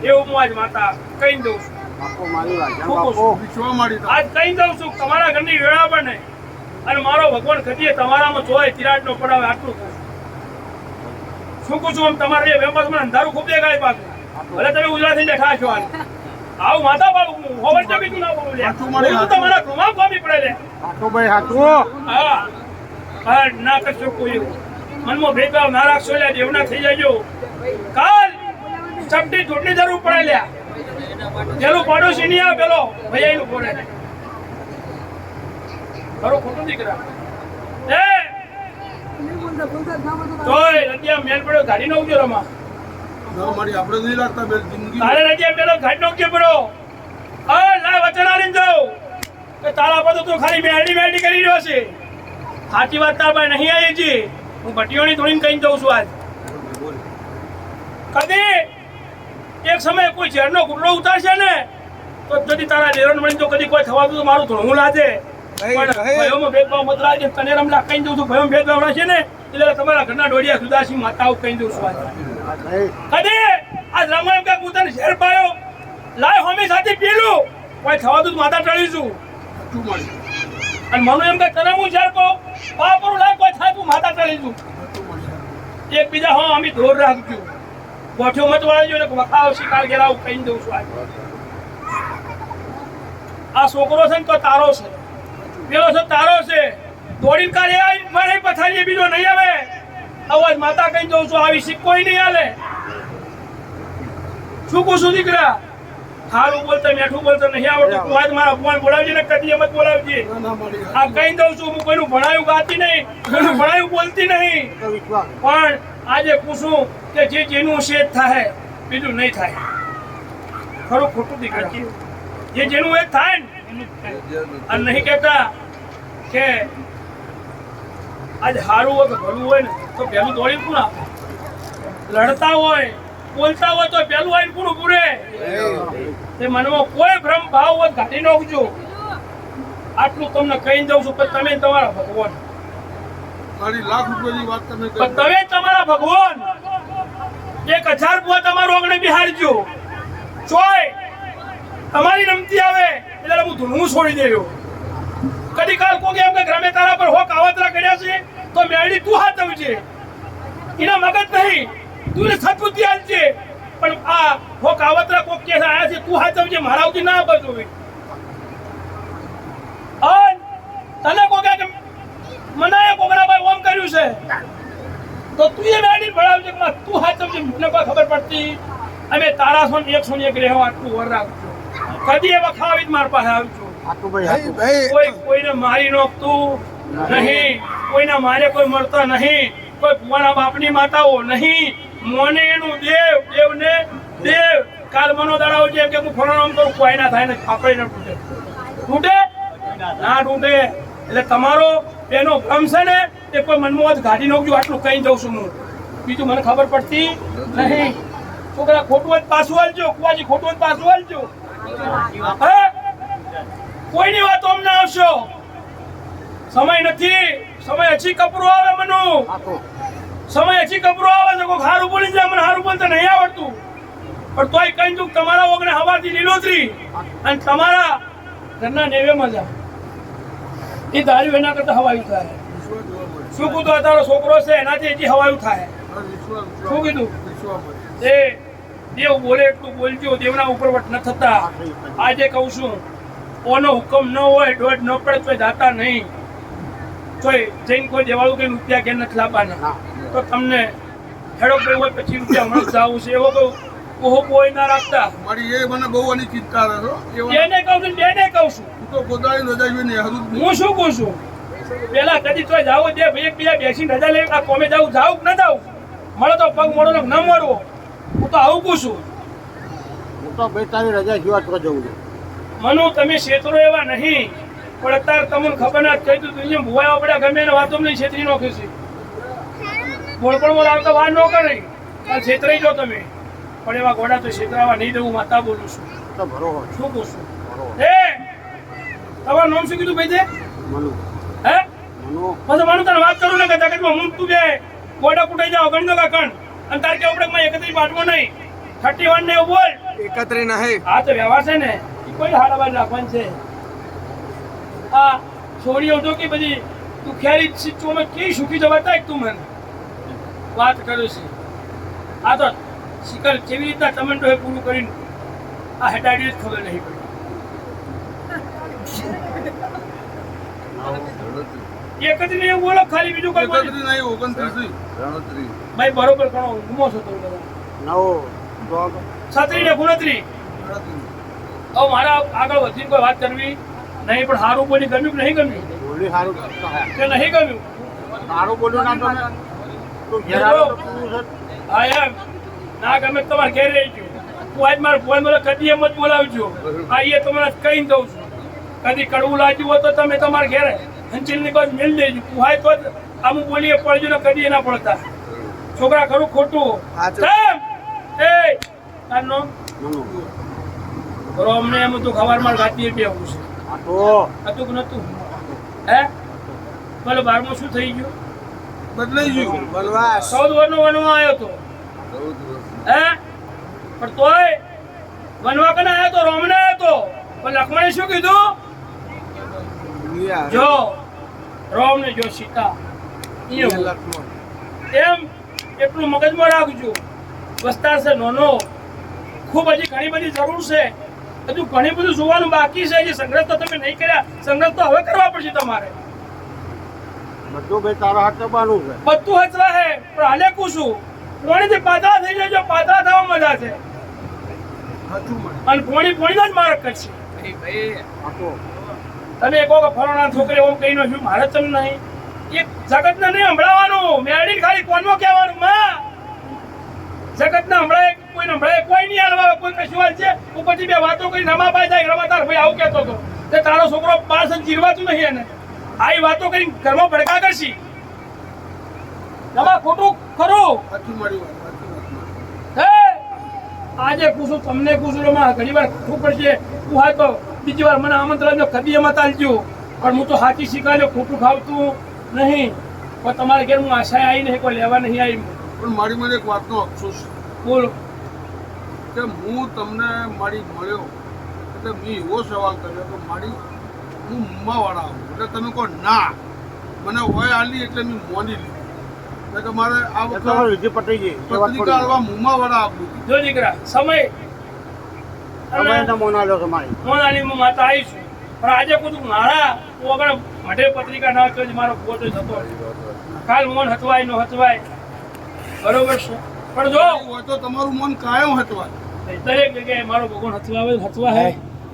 એવું હું આજ માતા કહી દઉં છું વિશ્વા મારી આજ કહી દઉં છું તમારા ઘરની વેળા બને અને મારો ભગવાન કદીએ તમારામાં જોય તિરાડ નો પડાવે આટલું કહું છું. શું કહું છું આમ તમારે વેપાર મને અંધારું ખૂબ દેખાય પાછું ભલે તમે ઉજળા થઈને બેઠા છો આવું માતા બાળું હોવર જમીન ના બોલું લે તમારા ઘુમા ખોમી પડે લે હા હા ના કરશો કોઈ એવું મનમાં ભેદભાવ ના રાખશો લે દેવના થઈ જાયજો કાલ ચપટી ચૂંટણી જરૂર પડે લ્યા પેલું પડોશી નહીં આવે પેલો ભૈયા એનું પડે ખરો ખોટું દીકરા એ તોય રતિયા મેલ પડ્યો ગાડી નો ઉજો રમા મારી આપણે નહીં લાગતા બેન જિંદગી તારે રતિયા પેલો ગાડી નો ઉજો પડ્યો હા લાય વચન આલીને જાઉં કે તારા પર તો તું ખાલી મેરડી કરી રહ્યો છે સાચી વાત તાર ભાઈ નહીં આવી છે હું ભટીઓની થોડીને કહીને જઉં છું આજ કદી એક સમયે કોઈ ઝેરનો ગુરડો ઉતારશે ને તો যদি તારા ડેરણ મળી તો કદી કોઈ થવાતું તો મારું ધોળું લાજે પણ ભયોમાં ભેદભાવ મત રાખજે તને રમલા કહી દઉં છું ભયોમાં ભેદભાવ રહેશે ને એટલે તમારા ઘરના ડોડિયા સુદાસી માતાઓ કહી દઉં છું કદી આ રામાયણ કે પોતાને ઝેર પાયો લાય હોમી સાથે પીલું કોઈ થવાતું માતા ટળીશું અને મનો એમ કે તને હું ઝેર કહું પાપરું લાય કોઈ થાય તું માતા ટળીશું એકબીજા હા અમે ધોર રાખજો ગોઠ્યો મત વાળજો ને વખાવ શિકાર ગેરાવ કહી દઉં છું આ છોકરો છે ને તો તારો છે પેલો છે તારો છે દોડીને કાલે મારે પથારી બીજો નહીં આવે અવાજ માતા કહી દઉં છું આવી શીખ કોઈ નહીં હાલે શું કહું છું દીકરા સારું બોલતા મેઠું બોલતા નહીં આવડતું તું આજ મારા ફોન બોલાવજે ને કદી એમ જ બોલાવજે આ કહી દઉં છું હું કોઈનું ભણાયું ગાતી નહીં કોઈનું ભણાયું બોલતી નહીં પણ આજે પૂછું કે જે જેનું શેત થાય બીજું નહીં થાય ખરું ખોટું દીકરા જે જેનું એક થાય ને અને નહીં કહેતા કે આજ સારું હોય કે ભલું હોય ને તો પહેલું દોડી પૂરા લડતા હોય બોલતા હોય તો પહેલું આવીને પૂરું પૂરે તે મનમાં કોઈ ભ્રમ ભાવ હોય કાઢી નાખજો આટલું તમને કહી દઉં છું પણ તમે તમારા ભગવાન મારી લાખ રૂપિયાની વાત તમે પણ તમે તમારા ભગવાન 1000 પુઆ તમારો ઓગણે બિહારજો ચોય તમારી નમતી આવે એટલે હું ધૂણું છોડી દેજો કદી કાલ કોકે એમ કે ગ્રામે તારા પર હો કાવતરા કર્યા છે તો મેળી તું હાથ આવજે એના મગજ નહીં તું સદબુદ્ધિ આલજે પણ આ હો કાવતરા કોક કે આયા છે તું હાથ આવજે મારા ઉતી ના કરજો તને કોકે કે મનાય કોકરાભાઈ ઓમ કર્યું છે તો તું એ મેળી ભણાવજે કે તું હાથ આવજે મને કોઈ ખબર પડતી અમે તારા સોન 101 રહેવા આટલું વર રાખજો કદી એ વખાવી જ માર પાસે આવજો કોઈને મારી નોખતું નહીં કોઈના મારે કોઈ મળતા નહીં કોઈ ભુવાના બાપની માતાઓ નહીં મોને એનું દેવને દેવ કાલ મનો દાડાઓ જેમ કે હું ફળાણામ કરું કોઈ ના થાય ને આપણે ન તૂટે ના તૂટે એટલે તમારો એનો ભ્રમ છે ને એ કોઈ મનમાં જ ગાડી નાખજો આટલું કહી દઉં છું હું બીજું મને ખબર પડતી નહીં છોકરા ખોટું જ પાછું હાલજો કુવાજી ખોટું જ પાછું હાલજો હા કોઈની વાત અમને આવશો સમય નથી સમય હજી કપરો આવે મનો સમય હજી કપરો આવે છે કોઈ હારું બોલી જાય મને હારું બોલતા નહીં આવડતું પણ તોય કહી દઉં તમારા વગણે હવારથી લીલોતરી અને તમારા ઘરના નેવે મજા એ ધાર્યું એના કરતા હવાયું થાય શું કીધું તારો છોકરો છે એનાથી હજી હવાયું થાય શું કીધું એ દેવ બોલે એટલું બોલજો દેવના ઉપર વટ ન થતા આજે કહું છું ઓનો હુકમ ન હોય દોઢ ન પડે તો જાતા નહીં તોય જઈને કોઈ દેવાળું કઈ રૂપિયા કે નથી લાવવાના તો તમને હેડો કોઈ હોય પછી રૂપિયા મળત જવું છે એવો કોઈ ઓહો કોઈ ના રાખતા મારી એ મને બહુ આની ચિંતા રહે છો બેને કહું છું બેને કહું છું હું તો ગોદાળી રજા જોઈને હારું જ નહીં. હું શું કહું છું પેલા કદી તો જાવ દે એક બીજા બેસીને રજા લઈ આ કોમે જાવું કે ના જાવું મળો તો પગ મોડો ને ન મળવો હું તો આવું કહું છું હું તો બે તારી રજા સિવાય તો જવું છું. મનુ તમે ક્ષેત્રો એવા નહીં પણ અત્યારે તમને ખબર ના કહી દીધું અહીંયા ભુવાયો આપણે ગમે એને વાતો નહીં છેતરી નોખી છે બોલપણમાં આવતા વાર ન કરી પણ છેતરાઈ જો તમે પણ એવા ઘોડા તો છેતરાવા નહીં દેવું માતા બોલું છું તો બરોબર શું કહું છું હે તમારું નામ શું કીધું ભાઈ તે મનુ હે મનુ પછી માનું તને વાત કરું ને કે જગતમાં હું તું બે ગોડા કુટાઈ જાવ ગણ દો કાકણ અને તાર કે આપણે એકત્રી બાટવો નહીં 31 ને એવું બોલ 31 નહીં હા તો વ્યવહાર છે ને ઈ કોઈ હાડા બાર રાખવાનું છે આ છોડીઓ તો કે બધી તું ખેરી સિચ્યુએશનમાં કેવી સુખી જવાતા તું મને વાત કરું છે આ તો શિકાર કેવી રીતના ટમેટો એ પૂરું કરીને આ હેડાડી જ ખબર નહીં પડી એકત્રી ને એવું બોલો ખાલી બીજું કોઈ બોલો 31 નહીં 29 ભાઈ બરોબર ગણો ગુમો છો તમે બધા નવો છત્રી ને 29 હવે મારા આગળ વધીને કોઈ વાત કરવી નહીં પણ સારું બોલી ગમ્યું કે નહીં ગમ્યું બોલી સારું કે નહીં ગમ્યું સારું બોલ્યો ના તમે તું ઘેર આવ્યો તો તું છે. હા એમ ના ગમે તો તમારે ઘેર રહી ગયું તું આજ મારા ફોન મને કદી એમ જ બોલાવજો હા એ તમારે કહી દઉં છું કદી કડવું લાગ્યું હોય તો તમે તમારે ઘેરે હંચીલ ની કોઈ મિલ દેજો તું હોય તો જ આમ બોલીએ પડજો ને કદી એના પડતા છોકરા ખરું ખોટું કેમ એ તારનો મનુ બરો અમને એમ તો ખબર માં ગાતી બે આવું છે આ તો હતું કે નતું હે બોલો 12મું શું થઈ ગયું બદલાઈ ગયું 14 વર્ષનો વનવા આવ્યો તો હે પણ તોય વનવા કને આવ્યો તો રોમને આવ્યો તો પણ લક્ષ્મણે શું કીધું જો રોમ ને જો સીતા એમ એટલું મગજમાં રાખજો વિસ્તાર છે નોનો ખૂબ હજી ઘણી બધી જરૂર છે હજુ ઘણી બધું જોવાનું બાકી છે જે સંગ્રહ તો તમે નહીં કર્યા સંગ્રહ તો હવે કરવા પડશે તમારે બધું ભાઈ તારા હાથ દબાનું છે બધું હચવા હે પણ હાલે કુશું પોણીથી પાતળા થઈ જજો પાતળા થવા મજા છે અને પોણી પોણીનો જ મારક કરશે આ તો તમે એક વખત ફલાણા છોકરી ઓમ કહી નાખ્યું મારે તમ નહીં એક જગતને નહીં સંભળાવવાનું મેળવી ખાલી કોનો કહેવાનું માં જગતને સંભળાય કોઈને સંભળાય કોઈ નહીં હાલવા કોઈ કશું હાલ છે ઉપરથી બે વાતો કરી રમાભાઈ જાય રમાતાર ભાઈ આવું કહેતો હતો તે તારો છોકરો પાસ જીરવાતું નહીં એને આવી વાતો કરી ઘરમાં ભડકા કરશી તમારે ખોટું ખરું સાચું મારી વાત સાચી વાત. હે આજે પૂછું તમને પૂછું એમાં ઘણી વાર ખોટું પડશે હું હા તો બીજી વાર મને આમંત્રણ કદી એમાં ચાલજો પણ હું તો સાચી શીખાડ્યો ખોટું ખાવતું નહીં પણ તમારે ઘેર હું આશાએ આવી નહીં કોઈ લેવા નહીં આવી પણ મારી મને એક વાતનો અફસોસ છે બોલો કે હું તમને મારી મળ્યો એટલે મેં એવો સવાલ કર્યો કે મારી હું મુંબાવાળા આવું એટલે તમે કહો ના મને હોય આલી એટલે મેં મોની લીધી એટલે કે મારે આ એ તો વખત વિધિ પટી ગઈ એ વાત પત્રિકા આલવા મુંબાવાળા આપવું જો દીકરા સમય તમે એને મોના લો તમારી મોનાની હું માતા આવી છું પણ આજે કુછ મારા હું આગળ મઢે પત્રિકા ના કર્યો મારો ફોટો થતો કાલ મોન હતવાય નો હતવાય બરોબર છે પણ જો હોય તો તમારું મન કાયમ હતવાય દરેક જગ્યાએ મારો ભગવાન હથવા હે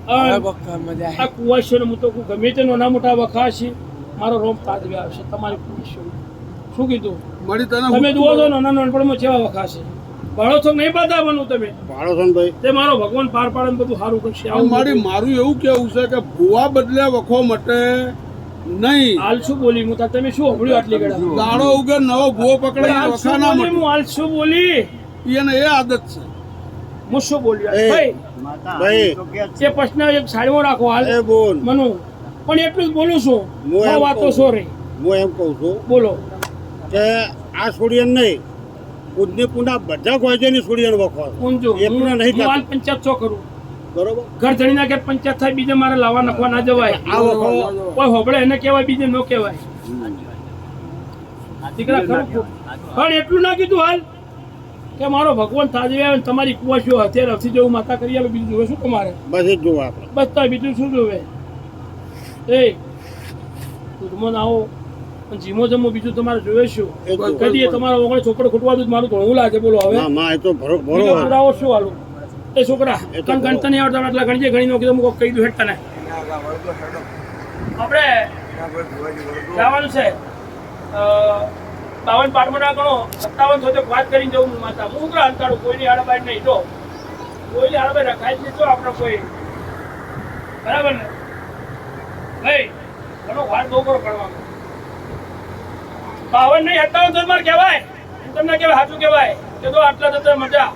આ કુવાશો ને હું તો ગમે તે નાના મોટા વખા છે મારો રોમ તાજવે આવશે તમારી કુવાશો શું કીધું મારી તને તમે જુઓ છો નાના નાનપણમાં કેવા વખા છે ભાડો છો નહીં બતાવવાનું તમે ભાડો છો ને ભાઈ તે મારો ભગવાન પાર પાડે ને બધું સારું કરશે પણ મારું એવું કેવું છે કે ભૂવા બદલ્યા વખો માટે નહીં હાલ શું બોલી હું તમે શું સાંભળ્યું આટલી ગળા દાડો ઉગે નવો ભૂવો પકડાય હાલ વખા શું ના બોલી હું હાલ શું બોલી એને એ આદત છે હું શું બોલ્યો એ, ભાઈ ભાઈ એ પ્રશ્ન એક સાઈડમાં રાખો હાલ એ બોલ મનુ પણ એટલું જ બોલું છું હું એમ વાતો કહું. સોરી હું એમ કહું છું બોલો કે આ છોડીને નહીં ઉદની પુના બધા ગોજેની છોડીને વખો ઊંજો એકને નહીં હું હાલ થતું. પંચાયત ચો કરું બરોબર ઘર ધણી ના કે પંચાયત થાય બીજે મારે લાવવા નાખવા ના જવાય આ વખો કોઈ હોબળે એને કહેવાય બીજે ન કહેવાય દીકરા ખરું પણ એટલું ના કીધું હાલ કે મારો ભગવાન તાજવે આવે ને તમારી કુવાશીઓ હથિયાર હથી જેવું માતા કરી આલો બીજું જોવે શું તમારે બસ જ જોવા આપણે બસ તો બીજું શું જોવે એ દૂધમાં આવો પણ જીમો જમો બીજું તમારે જોઈએ શું એ તો કહી દઈએ તમારો ઓગણે છોકરો ખૂટવા દઉં મારું ઘણું લાગે બોલો હવે ના માં એ તો બીજો બરોબર પુરાવો શું હાલું એ છોકરા એ તો તને ગણતા નહીં આવડતા એટલા ગણજે ગણી નો કીધું કહી દઉં હેઠ તને આપણે જવાનું છે 52 પાઠમાં ના ગણો 57 થયો તો વાત કરીને જવું હું માતા હું ઉતરા અંતાડું કોઈની આડાબાઈ નહીં તો કોઈની આડાબાઈ રખાય જ નહીં તો આપણે કોઈ બરાબર ને ભાઈ ઘણો વાત બહુ કરો પડવામાં 52 નહીં 57 તો મારે કહેવાય તમને કહેવાય સાચું કહેવાય કે તો આટલા જતા મજા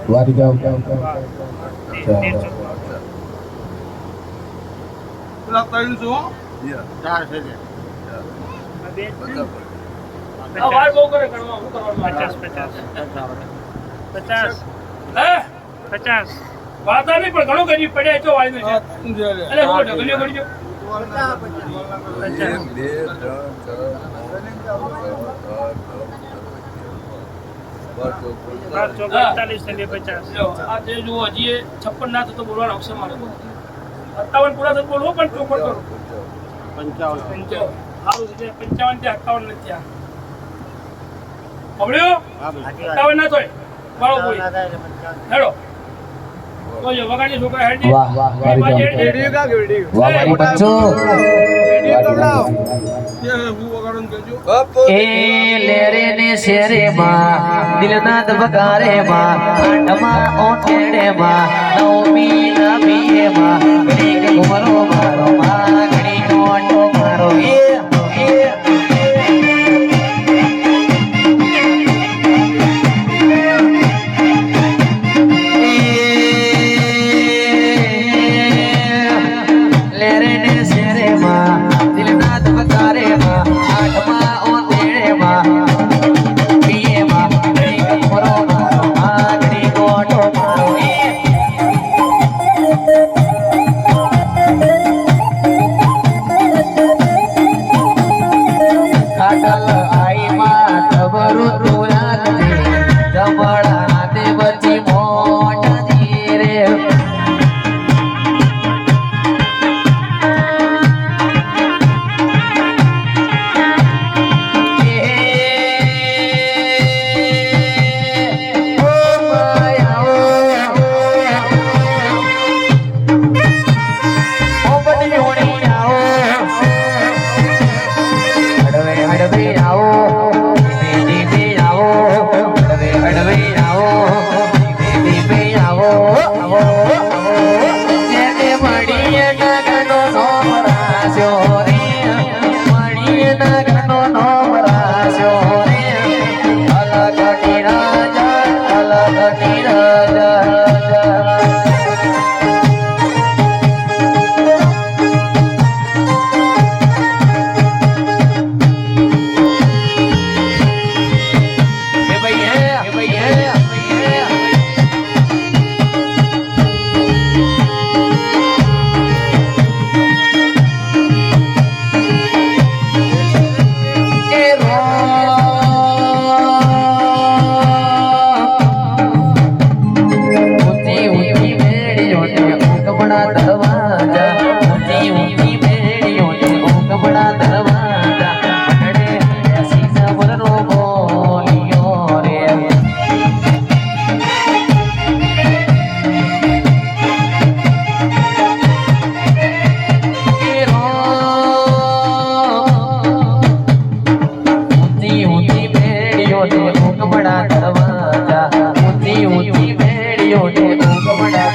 વારી જાવ પેલા 300 ચાર છે કે આ વાત બહુ કરે ગણવા શું કરવાનું 50 વાતા નહીં પણ ઘણું કરી પડ્યા તો વાળી છે અરે હું ઢગલીઓ કરજો આ જે જુઓ હજી 56 ના થતો બોલવાનો અક્ષર મારે 57 પૂરા થતો બોલવો પણ ચોખવટ કરો 55 સારું છે 55 થી 58 નથી આ હમણ્યો 57 ના થોય વાળો બોલ હેડો કોઈ વગાડી છોકરા હેડી વાહ વાહ વારી જાવ વાહ મારી બચ્ચો એ લેરે ને શેરે માં દિલના દબકારે માં આંડમાં ઓટેડે માં નવમી નબીએ માં ઘડીક ઘુમરો મારો માં ઘડીક ઓટો મારો લેરે ને શેરે માં દિલના દબકારે માં આંડમાં ઓટેડે માં પીએ માં ઘડીક ઘુમરો મારો માં ઘડીક ઓટો મારો ખાટલ આઈ માં તબરું તુરાત દે જમણા હાથે બચી મોટ ધીરે ऊंची ऊंची बेड़ियों ने उगमड़ा दरवाजा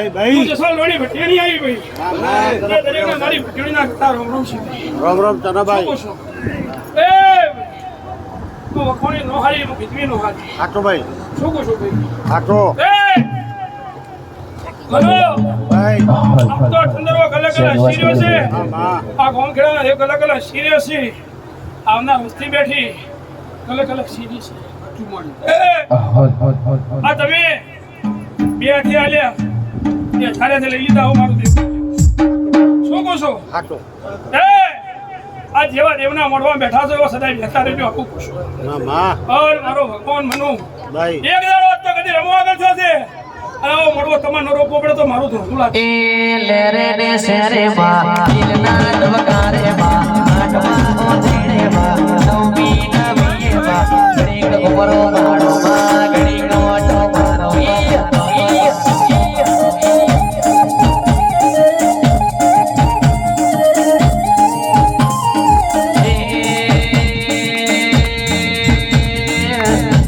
ભાઈ તું જસવાલ રોણી ભટિયાણી આવી ભાઈ એ દરેકને મારી ભટિયાણીના કથા રોમ રોમ છે રામ રામ ચનાભાઈ શું કહો છો? એ તું વખોણી નો હારી હું ભીતવી નો હારી આટો ભાઈ શું કહો છો ભાઈ આટો એ હલો ભાઈ આમ તો ઠંડરવા કલાક સિરિયસ છે હા માં આ ગોમ ખેડાના એક કલાક સિરિયસ છે આવનાર વસ્તી બેઠી કલાક સિરિયસ છે ચુમાડી આ તમે બે હાથી આલ્યા એ થાળેથી લઈ લીધા હું મારું દેવ શું કહો છો આટો એ આ જેવા દેવના મોઢમાં બેઠા છો એવા સદાય બેઠા રહેજો આપું કહું છું ના માં ઓર મારો ભગવાન મનુ ભાઈ એક દાડો તો કદી રમવા આગળ છો છે આવો મોઢો તમારો રોપવો પડે તો મારું ધોળું લાગે એ લેરે ને શેરે માં દિલના ધબકારે માં આઠમા ઓછેડે માં નવમી નવીએ માં ઘડીક ઉમરો મારો માં ઘડીક ઓટો મારો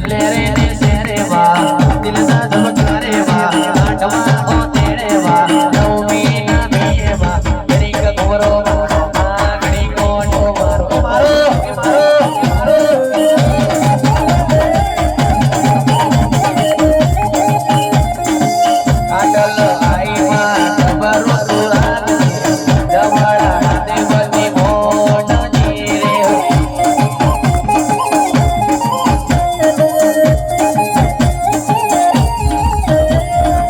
લેરે ને શેરે માં દિલના ધબકારે માં આઠમા ઓછેડે માં નવમી નવીએ માં ઘડીક ઉમરો મારો માં ઘડીક ઓટો મારો મારો કાટલ આઈમાં ખબરો સુરાત જમણા હાથે બધી મોટ જીરે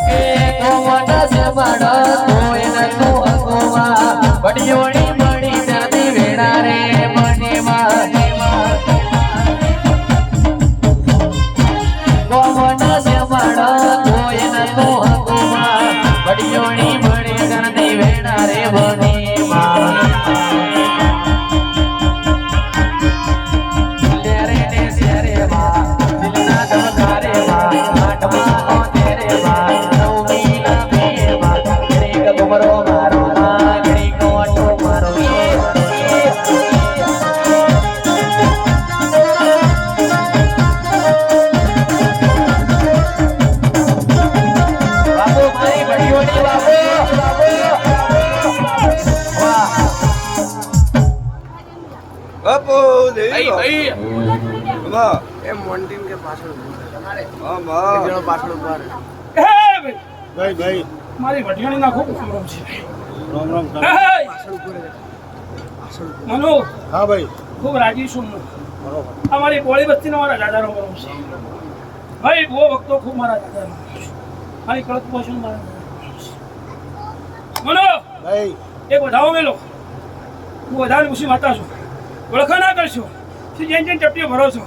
એ કોમટ સે બડો કોઈ ન કો અગવા બડિયોણી બડી જતી વેડા રે મને માને કોમટ સે બડો કોઈ ન કો અગવા બડિયોણી બડી જતી વેડા રે મને લેરે ને શેરે માં દિલના ધબકારે માં આઠમા ઓતેરે માં નવમી નવીએ માં ઘડીક ગુમરો મારો માં ઘડીક ઓટો મારો બાપુ મારી ભડિયોની બાપુ વાહ બાપુ ભાઈ ભાઈ એમ મોન્ટીન કે પાછળ હા એ ભાઈ ભાઈ ભાઈ મારી ભટિયાણીના ખૂબ રોમ છે રામ રામ એ મનુ હા ભાઈ ખૂબ રાજી છું હું બરોબર અમારી પોળી બસ્તીનો મારા દાદાનો રોમ છે ભાઈ બહુ ભક્તો ખૂબ મારા દાદાનો મારી કળક પોષણ મારા દાદાનો મનો ભાઈ એક વધાવો મેલો હું વધારે ખુશી માતા છું ઓળખા ના કરશો શું જેન જેન ચપટીઓ ભરો છો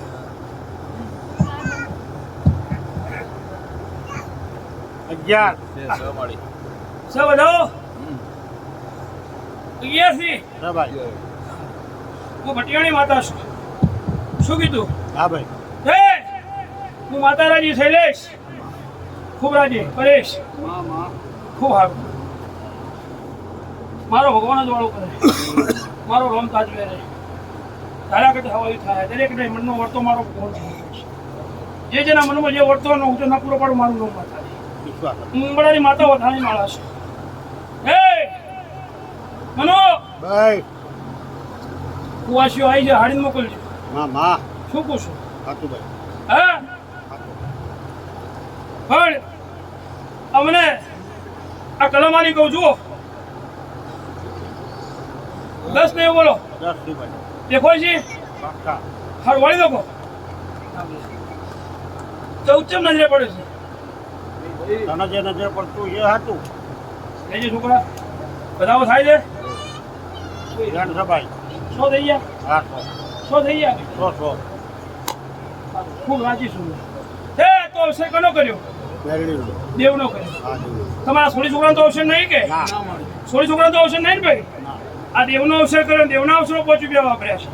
અગિયાર સ વધાવો 11 હા ભાઈ હું ભટિયાણી માતા છું શું કીધું હા ભાઈ હે હું માતા રાજી શૈલેષ ખૂબ રાજી પરેશ ખૂબ સારું મારો ભગવાન જ વાળો કરે મારો રોમ તાજવે રહે તારા કરતા હવાયું થાય દરેકને મનનો વર્તો મારો ભગવાન છે. જે જેના મનમાં જે વર્તો હોય ને હું તો ના પૂરો પાડું મારું રોમ માતા વિશ્વાસ મુંબળાની માતા વધારાની માળા છે હે મનો ભાઈ કુવાસીઓ આવી છે હાડીને મોકલજો માં શું પૂછું હાતું ભાઈ હા પણ અમને આ કલમાની કહું જુઓ 10 ને એવું બોલો 10 થી ભાઈ દેખો જી પાક્કા હાર વાળી દો તો ઉચ્ચમ નજરે પડે છે તને જે નજર પડતું એ હતું લેજી છોકરા બધાઓ થાય છે ધ્યાન છે ભાઈ 100 થઈ ગયા હા 100 થઈ ગયા 100 ખૂબ રાજી છું હે તો અવસર કોનો કર્યો મેરડીનો દેવનો કર્યો હા જી તમારા સોળી છોકરાનો તો અવસર નહીં કે ના સોળી છોકરાનો તો અવસર નહીં ને ભાઈ ના આ દેવનો અવસર કર્યો દેવના અવસરો 5 રૂપિયા વાપર્યા છે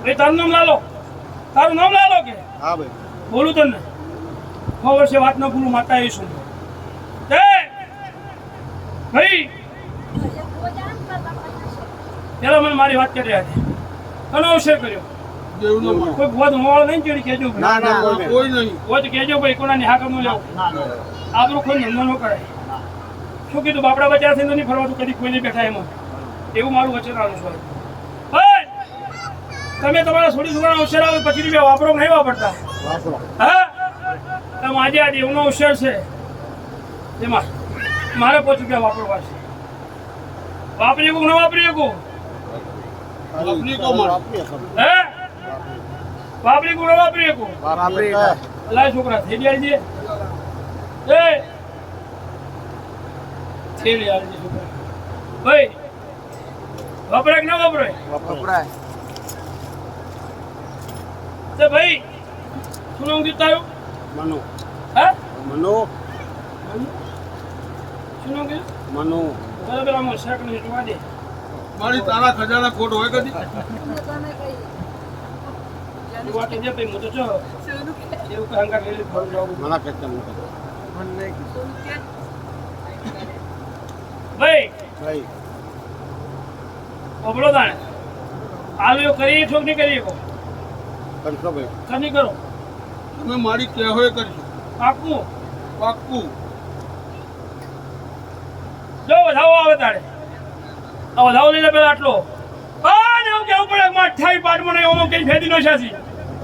ભાઈ તારું નામ લાલો તારું નામ લાલો કે હા ભાઈ બોલું તને 6 વર્ષે વાત ન ભૂલું માતા એ શું હે ભાઈ પેલા મને મારી વાત કરી રહ્યા છે કનો અવસર કર્યો દેવનો માળ. કોઈ ભોજ મોવાળો નહીં ચડી કહેજો ભાઈ ના ના કોઈ કોઈ નહીં ભોજ કહેજો ભાઈ કોનાની હાકર નું લેવું ના ના આબરૂ કોઈ ધંધો ન કરાય શું કીધું બાપડા બચ્યા થઈને નહીં ફરવાનું કદી કોઈ નહીં બેઠા એમાં એવું મારું વચન આવ્યું છે ભાઈ. તમે તમારા છોડી છોકરાનો અવસર આવે પછી રૂપિયા વાપરો કે નહીં વાપરતા હા તમે આજે આ દેવનો અવસર છે એમાં મારે 5 રૂપિયા વાપરવા છે વાપરી શકું ન વાપરી શકું આપની કો મારો હે વાપરી શકું ન વાપરી શકું લાય છોકરા થેલી આવી દે એ થેલી આવી દે છોકરા ભાઈ વાપરાય કે ના વાપરાય વપરાય તે ભાઈ શું નામ કીધું તારું મનુ હે મનુ શું નામ કીધું મનુ બરાબર આમાં શાક ને જોવા દે મારી તારા ખજાના ખોટ હોય કદી જોવા તો દે ભાઈ હું તો જો એવું કે હંકાર લઈ ફોન જાવ મને કહેતા મને ભાઈ ભાઈ ઓબળો દાણે આલુ કરી છો કે નહીં કરી શકો કરશો ભાઈ કની કરો તમે મારી કહેવાય કરશો પાકું પાક્કું જો વધાવો આવે તારે આ વધાવો લઈ લે પેલા આટલો ને એવું કેવું પડે કે 28 પાટમાં નહીં ઓમો કઈ ફેદી નો છાસી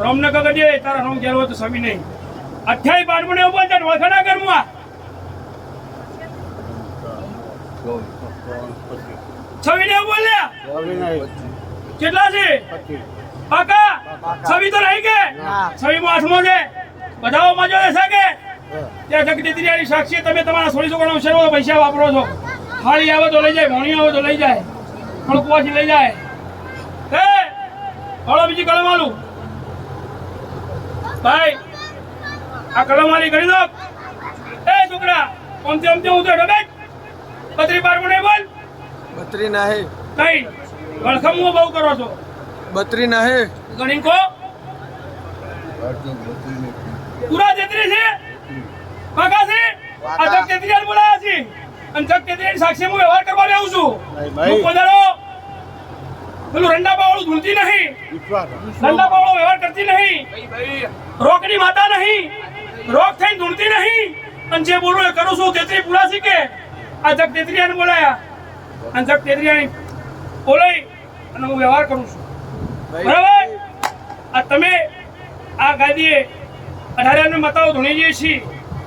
રોમને કગડીએ તારા રોમ ઘેર હોય તો સમી નહીં 28 પાટમાં નહીં બોલ તાર વખના કરમાં છવી ને બોલ લે કેટલા છે પાકા છવી તો રહી કે છવી માં 8મો છે બધાઓ મજો દેશે કે ત્યાં જગદીત્રીયાની સાક્ષી તમે તમારા છોડી છોકરાનો શેરો પૈસા વાપરો છો થાળી આવે તો લઈ જાય ભોણી આવે તો લઈ જાય ખડકવાથી લઈ જાય હે હળો બીજી કલમ આલું ભાઈ આ કલમ આલી કરી દો એ છોકરા ઓમતે ઓમતે હું તો ડબે 32 બાર મને બોલ 32 ના હે કઈ વળખમો બહુ કરો છો 32 ના હે ગણી કો પૂરા 33 છે કાકા છે આ જગ 33 બોલાયા છે અને જગ 33 સાક્ષી હું વ્યવહાર કરવા આવું છું ભાઈ. હું પધારો પેલું રંડા બાવળું ધૂળતી નહીં વિશ્વાસ રંડા બાવળો વ્યવહાર કરતી નહીં રોકની માતા નહીં રોક થઈને ધૂળતી નહીં અને જે બોલું એ કરું છું 33 પૂરા શીખે આ જગ 33 બોલાયા અને જગ 33 બોલાઈ અને હું વ્યવહાર કરું છું બરાબર આ તમે આ ગાદીએ 18 મતાઓ ધૂણી જઈએ છીએ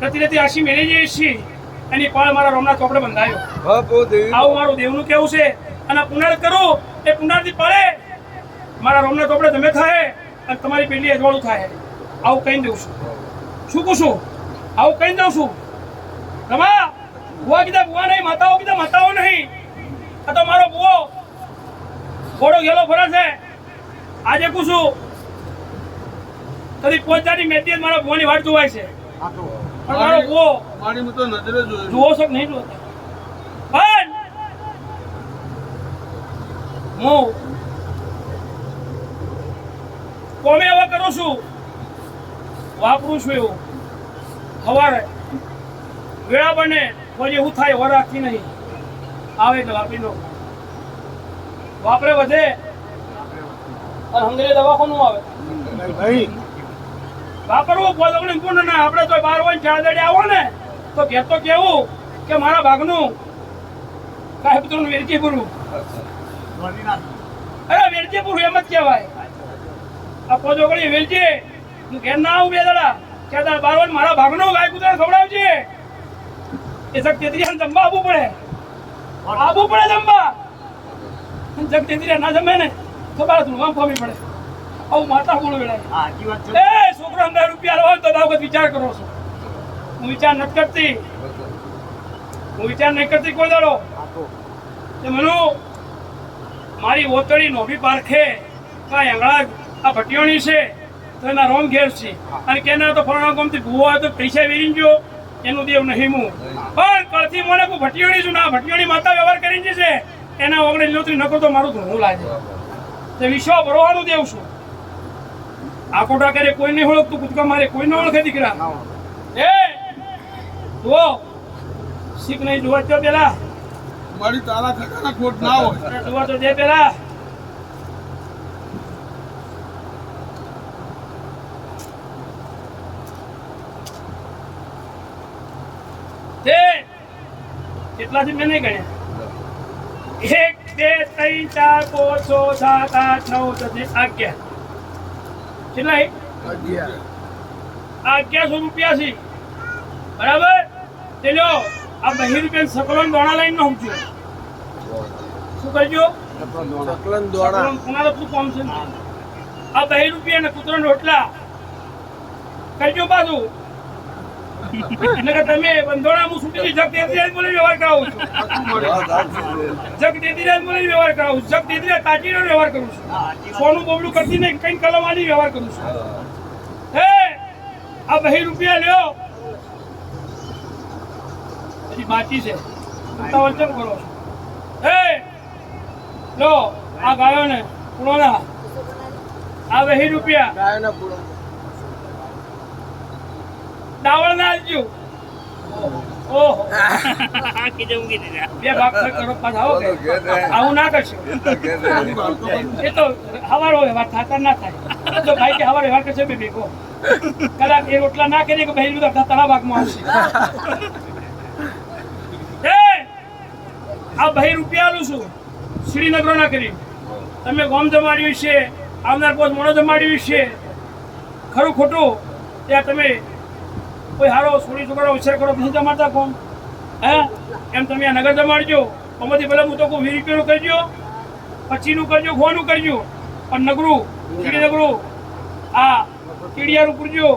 રતી રતી આશી મેળી જઈએ છીએ એની પાળ મારા રોમના ચોપડે બંધાયો બાપુ દેવી આવું મારું દેવનું કેવું છે અને પુનર કરું એ પુનરથી પાળે મારા રોમના ચોપડે તમે થાય અને તમારી પેલી અજવાળું થાય આવું કહી દઉં છું શું કહું છું આવું કહી દઉં છું તમા બુઆ કીધા બુઆ નહીં માતાઓ કીધા માતાઓ નહીં આ તો મારો બુઓ ઘોડો ગેલો ફરે છે આજે કહું છું કદી પહોંચાડી મેદી મારા બુવાની વાટ જોવાય છે પણ મારો બુઓ મારી મેં તો નજરે જોયું જુઓ છો કે નહીં જોતા પણ હું કોમે હવે કરું છું વાપરું છું એવું સવારે વેળા બને પછી એવું થાય વર રાખતી નહીં આવે એટલે વાપરી લો વાપરે વધે અને હંગરે દવાખાનું આવે ભાઈ વાપરવું પોદગણી પૂર્ણ ના આપણે તો 12 હોય 4 દાડે આવો ને તો ઘેર તો કેવું કે મારા ભાગનું સાહેબ તો વેરજી પૂરું અરે વેરજી પૂરું એમ જ કહેવાય આ પોદગણી વેરજી હું ઘેર ના આવું 2 દાડા 4 દાડા 12 હોય મારા ભાગનું ગાય કૂતરા ખવડાવજે એ જગ તેત્રીયા જમવા આવવું પડે જમવા જગ તેત્રીયા ના જમે ને તો બાર ધૂળવા ફાવી પડે આવું માતા બોલો વેળા એ છોકરો 10 રૂપિયા લો તો દાવ વિચાર કરો છો હું વિચાર નથી કરતી કોઈ દાડો તે મનુ મારી ઓતડી નોભી પારખે કાંઈ આંગળા આ ભટિયોણી છે તો એના રોમ ઘેર છે અને કેના તો ફરણા ગમતી ભૂવો હોય તો પૈસા વેરી ગયો એનું દેવ નહીં હું પણ કળથી મને કોઈ ભટિયોણી છું ના ભટિયોણી માતા વ્યવહાર કરીને છે એના વગડે લીલોતરી નકર તો મારું ધૂણું લાગે તે વિશ્વ ભરવાનું દેવ છું આ કોટા કરે કોઈ નહીં ઓળખતું કૂદકા મારે કોઈ ન ઓળખે દીકરા એ જુઓ શીખ નહીં જોવા તો પેલા મારી તારા ખજાના ખોટ ના હોય જોવા તો દે પેલા તે કેટલા છે મેં નહીં ગણ્યા. 1 2 3 4 5 6 7 8 9 10 11. કેટલા છે? 11. આ 1100 રૂપિયા છે બરાબર. તે લ્યો આ 2 રૂપિયા સકલોન દોણા લઈને નો સમજો શું કરજો સકલન દોડા. કોના તો કોમ છે આ 2 રૂપિયા ને કૂતરાના રોટલા કરજો પાછું. નકર તમે બંધોણા હું છૂટી જગ દેતી રાત બોલે વ્યવહાર કરાવું છું. જગ દેતી રાત બોલે વ્યવહાર કરાવું છું. જગ દેતી રાત તાટીનો વ્યવહાર કરું છું. સોનું બોબડું કરતી નહીં કઈ કલમવાની વ્યવહાર કરું છું. હે આ 2 રૂપિયા લ્યો હજી બાકી છે ઉતાવળ કેમ કરો છો? હે લો આ ગાયો ને પૂણોના આ 2 રૂપિયા ગાયના પૂળો. ડાવળ ના આલજો. ઓહો બે ભાગ કરો પાછા આવો કે આવું ના કરશો. એ તો હવારો વ્યવહાર થતા ના થાય તો ભાઈ કે હવારો વ્યવહાર કરશે બે ભેગો કદાચ એ રોટલા ના કરીએ કે ભાઈ બધા તારા ભાગમાં આવશે. એ આ 2 રૂપિયા આલું છું શ્રીનગર ના કરી તમે ગોમ જમાડ્યું છે આવનાર પોત મોડો જમાડ્યું છે ખરું ખોટું ત્યાં તમે કોઈ હારો છોડી છોકરો ઉછેર કરો પછી જમાડતા કોણ હે એમ તમે આ નગર જમાડજો આમાંથી ભલે હું તો કોઈ 20 રૂપિયાનું કરજો 25 નું કરજો 5 નું કરજો પણ નગરું કીડી નગરું આ કીડિયારું પૂરજો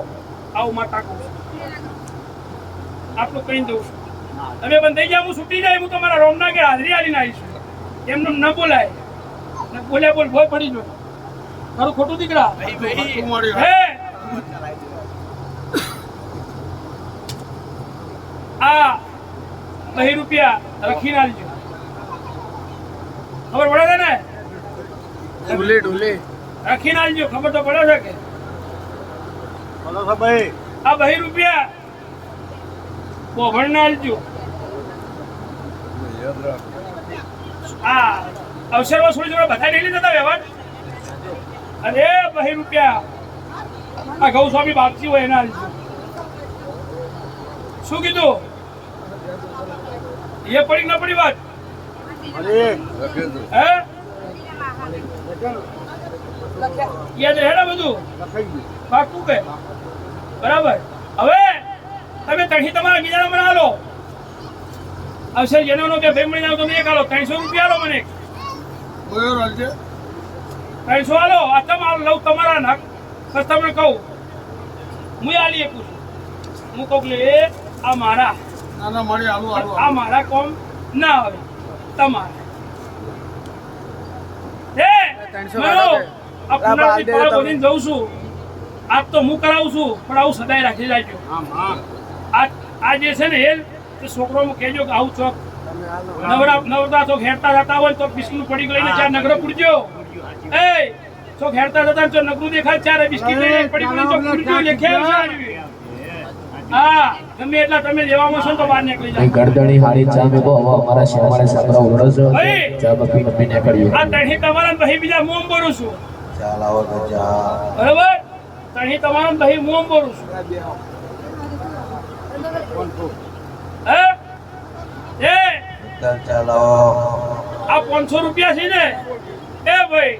આવું માં ટાકું આટલું કહી દઉં છું. તમે બંધાઈ જાવ હું છૂટી જાય હું તમારા રોમના કે હાજરી આલીને આવીશું એમનું ન બોલાય ને બોલ્યા બોલ ભોય પડી જો મારું ખોટું દીકરા હે આ 2 રૂપિયા રાખીને આલજો ખબર પડે છે ને ઢુલે ઢુલે. રાખીને આલજો ખબર તો પડે છે કે બોલો છો ભાઈ આ 2 રૂપિયા બોભણને આલજો. આ અવસરમાં થોડી જોડે બધા ડેલી જતા વ્યવહાર અરે 2 રૂપિયા આ ગૌસ્વામી બાપજી હોય એને આલજો. શું કીધું એ પડી ના પડી વાત અરે હે યાદ રહે ને બધું લખાઈ ગયું પાકું કે બરાબર. હવે તમે તણી તમારા બીજાના મને આલો અવસર જેનો નો કે ભાઈ મળી જાવ તમે એક આલો 300 રૂપિયા આલો મને બોયો રાજ્ય 300 આલો આ તમારો લઉં તમારા નાક કસ્ટમર કહું હું આલી આપું છું હું કહું કે એ આ મારા નાના મારી આલુ આલુ આ મારા કોમ ના આવે તમારે હે 300 મનો વાળા આ પુનરથી પાર બોલીને જઉં છું આજ તો હું કરાવું છું પણ આવું સદાય રાખી જાજો. આમ હા આ જે છે ને એ છોકરોને કહેજો કે આવું ચોક તમે હાલો. નવરા ચોક હેરતા જતા હોય તો બિસ્કિટ પડી લઈને 4 નગરો પૂરજો. એ ચોક હેરતા જતા તો નગરું દેખાય 4 બિસ્કિટ લઈને પડી લઈને ચોક પૂરજો લેખ્યા છે. હા ગમે એટલા તમે લેવામાં છો ને તો બહાર નીકળી અહીં જાઓ. ગરદણી હારી ચા મેં બહુ અમારા શેમાળે સાપરા ઉલડો છો ભાઈ. ચા બપી નમી નીકળ્યું આ તણી તમારા ને ભાઈ બીજા મોમ બોલું છું ચાલ આવો તો ચા બરોબર તણી તમારા ને ભાઈ મોમ બોલું છું બે આવો. હે એ ચાલો આ 500 રૂપિયા છે ને એ ભાઈ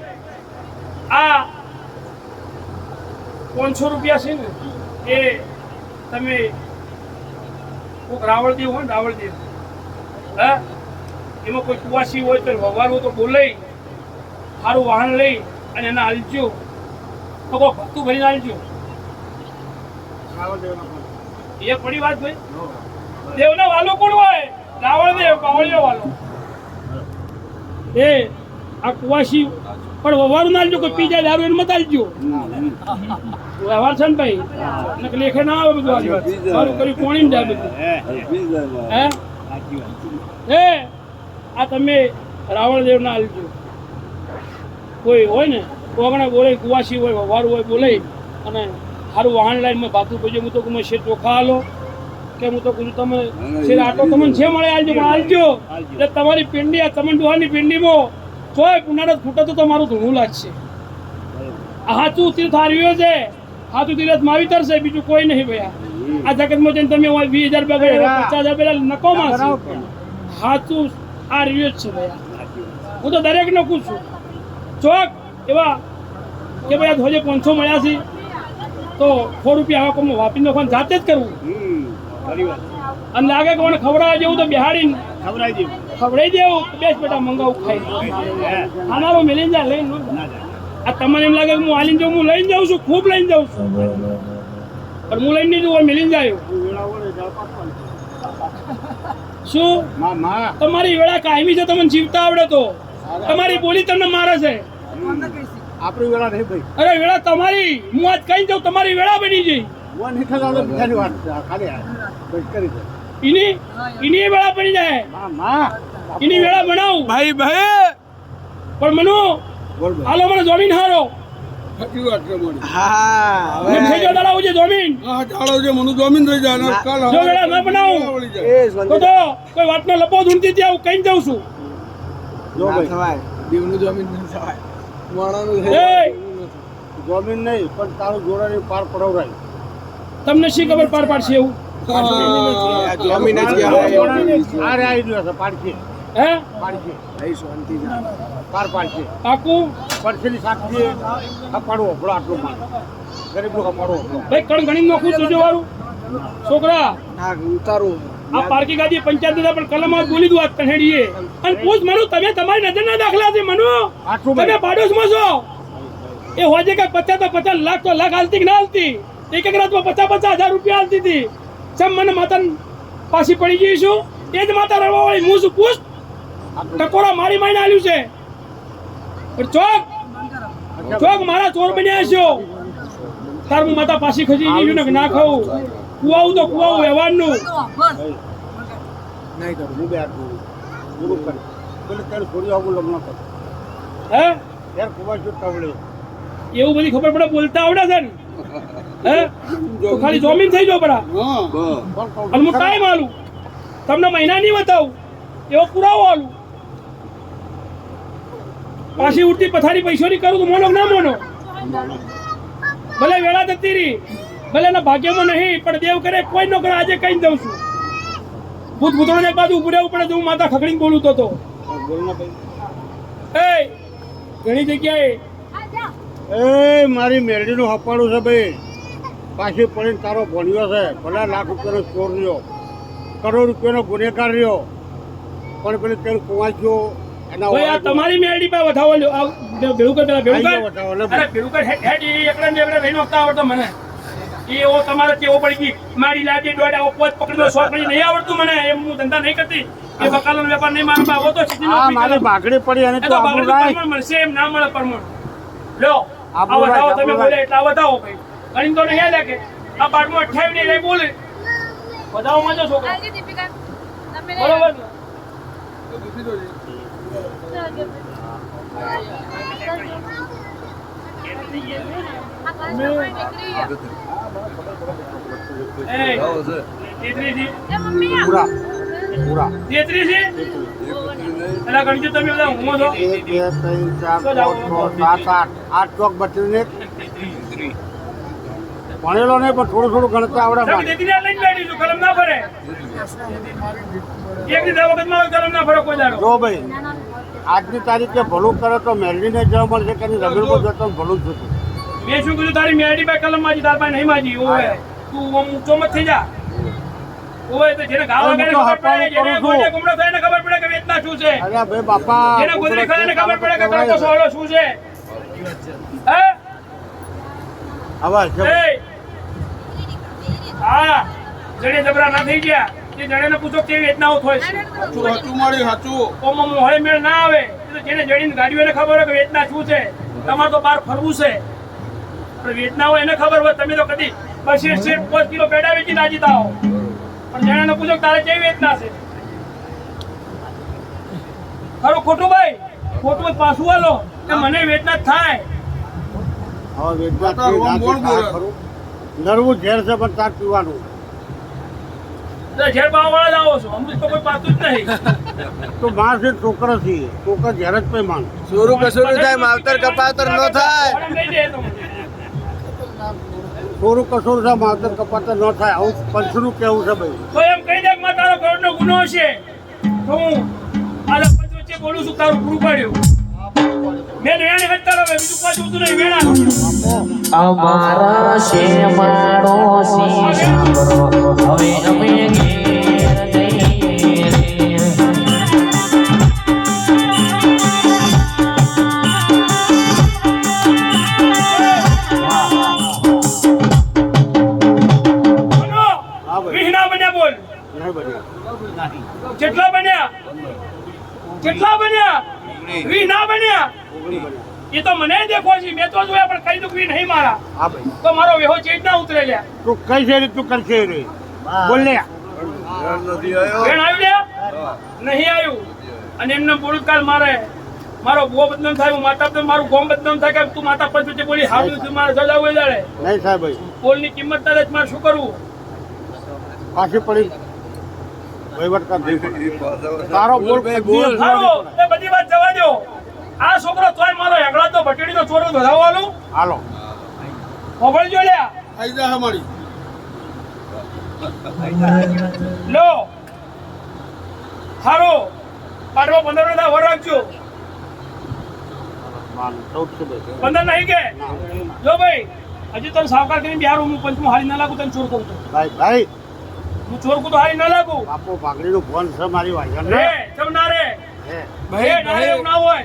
આ 500 રૂપિયા છે ને એ તમે કોઈક રાવળદેવ હોય ને રાવળદેવ હે એમાં કોઈ કુવાસી હોય તો વવારું તો બોલાઈ સારું વાહન લઈ અને એને હાલજો તો કોઈ ભક્તું ભરીને હાલજો. એ પડી વાત ભાઈ દેવનો વાલો કોણ હોય રાવણદેવ પાવળિયો વાલો એ આ કુવાસી પણ વવારું ના આલજો કોઈ પી જાય દારૂ એને મત આલજો વ્યવહાર છે ને ભાઈ નકર લેખે ના આવે બધું આ મારું કર્યું કોણી જાય બધું હે આ તમે રાવણદેવ ના આલજો. કોઈ હોય ને કોગણા બોલે કુવાસી હોય વવારું હોય બોલે અને સારું વાહન લાઈનમાં ભાતું ભજો હું તો તમે શેર ચોખા આલો કે હું તો કીધું તમે શેર આટો તમને જે મળે આલજો પણ આલજો એટલે તમારી પિંડી આ તમન ડોહાની પિંડીમાં તોય પુનરત ખૂટે તો તમારું ધૂણું લાગશે. આ હાચું તીર્થ હાર્યું છે હાચું તીર્થ માવીતર છે બીજું કોઈ નહીં ભયા. આ જગતમાં જઈને તમે 20,000 રૂપિયા 50,000 રૂપિયા નકો માણસ સાચું આ રહ્યું જ છે ભાઈ. હું તો દરેકને પૂછું ચોક એવા કે ભાઈ આ ધોજે 500 મળ્યા છે તો 100 રૂપિયા આવા કોમ વાપરી નાખવાનું જાતે જ કરવું. અને લાગે કે મને ખવડાવવા જેવું તો બિહાડીને ખવડાવી દેવું બેસ બેટા મંગાવું ખાઈ આનારો મેલીને જાય લઈને આ તમને એમ લાગે કે હું હાલીને જાઉં, હું લઈને જાઉં છું, ખૂબ લઈને જાઉં છું, પણ હું લઈને નહીં જવું મેલીને જાય. શું તમારી વેળા કાયમી છે? તમને જીવતા આવડે તો તમારી બોલી તમને મારે છે. આપણી વેળા નહીં ભાઈ. અરે વેળા તમારી, હું આજ કઈ જાઉં તમારી વેળા બની જઈ. બીજાની વાત છે. ખાલી બસ કરી દે. એની વેળા પડી જાય, એની વેળા બનાવું ભાઈ ભાઈ પણ મનુ બોલ બોલ. હાલો મને જમીન હારો સાચી વાત છે મારી. હા મને થઈ ગયો દાડા ઉજે જમીન હા ચાલો છે મને જમીન થઈ જાય અને કાલ જો વેળા ન બનાવું વળી જાય. એ તો કોઈ વાતનો લપો ધૂંધતી ત્યાં હું કઈ જાઉં છું. જો ભાઈ થવાય દીવનું જમીન ન થવાય વાણાનું એ જમીન નહીં પણ તારું જોડાની પાર પડાવરાય. તમને શી ખબર પાર પાડશે એવું? જમીન જ કહેવાય. આ રે આવી ગયો છે પાડશે હે પાડશે અહીં શાંતિ જા. પાર પાડશે પાકું પડશેલી સાક્ષી ખપાડવો ભલો આટલો માલ ગરીબનો ખપાડવો ભલો. ભાઈ કણ ગણી નોખું જોજો વાળું છોકરા ના ઉતારું આ પારકી ગાદી પંચાયત દાદા પણ કલમ માં બોલી દઉં આ કહેડીએ અને પૂછ મનુ તમે તમારી નજરના દાખલા છે મનુ આટલું તમે પાડોશમાં છો એ હોજે કે 50 તો 50 લાખ તો લાખ હાલતી કે ના હાલતી એક રાતમાં 50,000 રૂપિયા હાલતી હતી સમ મને માતા પાછી પડી ગઈ છું એ જ માતા રડવા વાળી હું છું પૂછ ટકોરા મારી માઈને આલ્યું છે પણ ચોક મારા ચોર બન્યા છો તાર હું માતા પાછી ખસી ગઈ છું ને કે ના ખાવું કુવાવું તો કુવાવું વ્યવહારનું નહીં કરું. હું બે આટલું પૂરું કરી પેલે ત્યારે છોડી આવું લગ્ન કર હે ત્યારે કુવા શું ટવડે એવું બધી ખબર પડે બોલતા આવડે છે ને હે તો ખાલી જમીન થઈ જાવ બરા હા કોણ કહું અને હું ટાઈમ આલું તમને મહિના નહીં બતાવું એવો પુરાવો આલું પાછી ઉડતી પથારી પૈસોની કરું તો મોનો કે ના મોનો ભલે વેળા જતી રહી ભલે એના ભાગ્યમાં નહીં પણ દેવ કરે કોઈ ન કરે આજે કઈ દઉં છું ભૂત ભૂતોને એક બાજુ ઉભું રહેવું પડે તો હું માતા ખકડીને બોલું તો બોલ ના ભાઈ એ ઘણી જગ્યાએ એ મારી મેરડીનું હપાડું છે ભાઈ પાછી પડીને તારો ભણ્યો છે ભલે લાખ રૂપિયાનો ચોર રહ્યો કરોડ રૂપિયાનો ગુનેગાર રહ્યો પણ પેલી તેલ કુવાચ્યો એના ભાઈ આ તમારી મેરડી પાસે વધાવો લ્યો આ ભેળું કર પેલા ભેળું આઈ ગયો કર વધાવો લે અરે ભેળું કર હેડ ઈ એકડા ને એકડા વેણ વખતા આવડતો મને એવો તમારે કેવો પડી ગઈ મારી લાદી દોડા પોત પકડી દો શોખ પડી નહીં આવડતું મને એમ હું ધંધા નહીં કરતી એ બકાલાનો વેપાર નહીં મારવા આવો તો સીધી આ નોકરી મારી કરો. બાગડી પડી અને એ તું તો આબુ બાગડી રાખ પરમણ મળશે એમ ના મળે પરમણ લ્યો આ આબુ રાખ, વધાવો આબુ તમે રાખ. બોલે એટલા વધાવો ભાઈ ગણી તો નહીં લાગે આ બાટમાં 28 ની રહી બોલે વધાવો માં જો છોકરો બરોબર ને? એ તેત્રી થી પૂરા પૂરા તેત્રી થી એલા ગણજો તમે બધા ઊંઘો છો 1 2 3 4 5 6 7 8 8 ચોક 32 ભણેલો નહીં પણ થોડું થોડું ગણતા આવડે તમે મને તેત્રી લઈને બેઠી છું કલમ ના ભરે એક ની દવા વખતમાં કલમ ના ભરો કોઈ દાડો જો ભાઈ આજની તારીખે ભલું કરે તો મેરડીને જવા મળશે કે રગડ પર જતો ભલું જ થતું મેં શું કીધું તારી મેરડી પાસે કલમ માજી તાર પાસે નહીં માજી ઓવે તું આમ ઊંચો મત થઈ જા ઓવે તો જેને ગાવા હું કરે તો ખબર પડે જેને હપાવું કરું ગોળે છું. ગુમડો થાય એને ખબર પડે કે વેચના શું છે અરે ભાઈ બાપા જેને ગોદરી ખાય એને ખબર પડે કે તડકો સોળો શું છે હે આવાજ એ હા જણે જબરા ના થઈ ગયા એ જણેને પૂછો કેવી વેચનાઓ થાય છે સાચું સાચું મારી સાચું ઓમ મોહે મેળ ના આવે એ તો જેને જડીને ગાડીઓને ખબર હોય કે વેચના શું છે તમારે તો બહાર ફરવું છે પણ વેચના હોય એને ખબર હોય તમે તો કદી 5 કિલો પેડા વેચી ના જીતા હો પણ જેને પૂછો કે તારે કેવી વેચના છે ખરું ખોટું ભાઈ ખોટું પાછું આલો કે મને વેચના જ થાય હવે બાપા, રોમ બોલ બોલે. નરવું ઝેર છે પણ તાર પીવાનું તો ઝેર પાવા વાળા જ આવો છો અમૃત તો કોઈ પાતું જ નહીં તો માર છે છોકરા છે છોકરા ઝેર જ પે માંગ સોરું કસોરું થાય માવતર કપાવતર ન થાય ઓરમ લઈ જાય તો મને. થોડું કસોર છે માવતર કપાતર ન થાય આવું પંચનું કેવું છે ભાઈ તો એમ કહી દે કે મારે તારો કરોડનો ગુનો છે તો હું આ લપત વચ્ચે બોલું છું તારું પૂરું પાડ્યું મેં વેણ હટતા હવે બીજું કોઈ જોતું નહીં વેણા અમારા શેમાડો સી સાંભળો હવે અમે ઘેર જઈએ રે. બોલો વિહના બન્યા બોલ નહીં બન્યા. કેટલા બન્યા વિહના બન્યા એ તો મને દેખો છે મેં તો જોયા પણ કઈ દુખવી નહીં મારા હા ભાઈ તો મારો વેહો ચેજ ના ઉતરે લ્યા તું કઈ છે રે, તું કરશે રે બોલ લે. નથી આવ્યો વેણ આવ્યું લ્યા નહીં આવ્યું અને એમને બોલું કાલ મારે મારો બહુ બદનામ થાય હું માતા તો મારું ગોમ બદનામ થાય કે તું માતા પંચ બોલી હારું છે મારે સજા હોય જાડે નહીં સાહેબ ભાઈ બોલની કિંમત ના રહે તો મારે શું કરવું પાછી પડી વહીવટ કર દે. તારો બોલ બોલ. હારો એ બધી વાત જવા દો આ છોકરો તોય મારો હેગડા તો ભટેડીનો ચોરો વધાવવાનું હાલો ખબરજો લ્યા આઈ જા મારી લો હારો પાડવો 15 ના વર રાખજો માન 14 ભાઈ 15 નહીં કે જો ભાઈ હજી તને સાવકાર કરીને બિહાર હું પંચમું હારી ના લાગુ તને ચોર કહું છું ભાઈ ભાઈ હું ચોર કહું તો હારી ના લાગુ બાપુ પાઘડીનું ફોન છે મારી વાગ્યા રે ચમ ના રે હે રે ના રે એવું ના હોય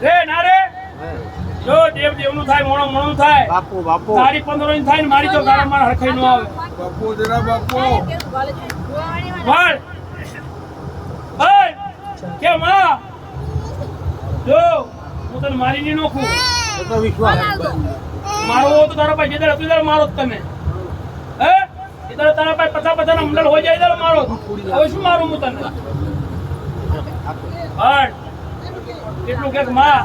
રે ના રે જો દેવ દેવનું થાય મોણો મોણું થાય બાપુ બાપુ તારી 15 ઇંચ થાય ને મારી તો ગાળા મારા હરખાઈ નો આવે બાપુ જરા બાપુ વાળ ઓય કે માં જો હું તને મારી નહીં નોખું એ તો વિશ્વાસ મારો હો તો તારા પાસે જેદાર હતું ત્યારે મારો જ તમે હે જેદાર તારા પાસે 50 ના મંડળ હોય જાય ત્યારે મારો હવે શું મારું હું તને પણ એટલું કે માં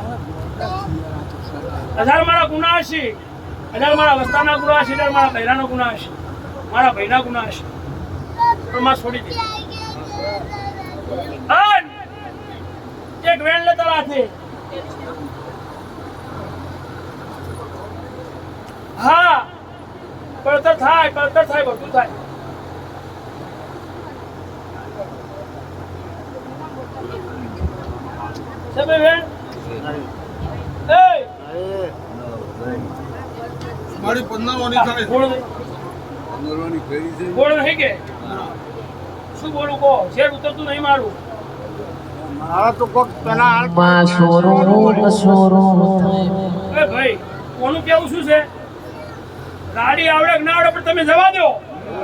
1000 મારા ગુનાહ હશે 1000 મારા વસ્તાના ગુનાહ હશે 1000 મારા બૈરાનો ગુનાહ હશે મારા ભાઈના ગુનાહ હશે પણ માં છોડી દે અન એક વેણ લેતા રાખે હા કળતર થાય બધું થાય સબે વેણ એ મારી 15 વાની થાય ગોળ પંદરવાની ફેરી છે ગોળ નહીં કે શું બોલું કહો શેર ઉતરતું નહીં મારું મારા તો કોક પેલા હાલ માં સોરું એ ભાઈ કોનું કેવું શું છે ગાડી આવડે કે ના આવડે પણ તમે જવા દો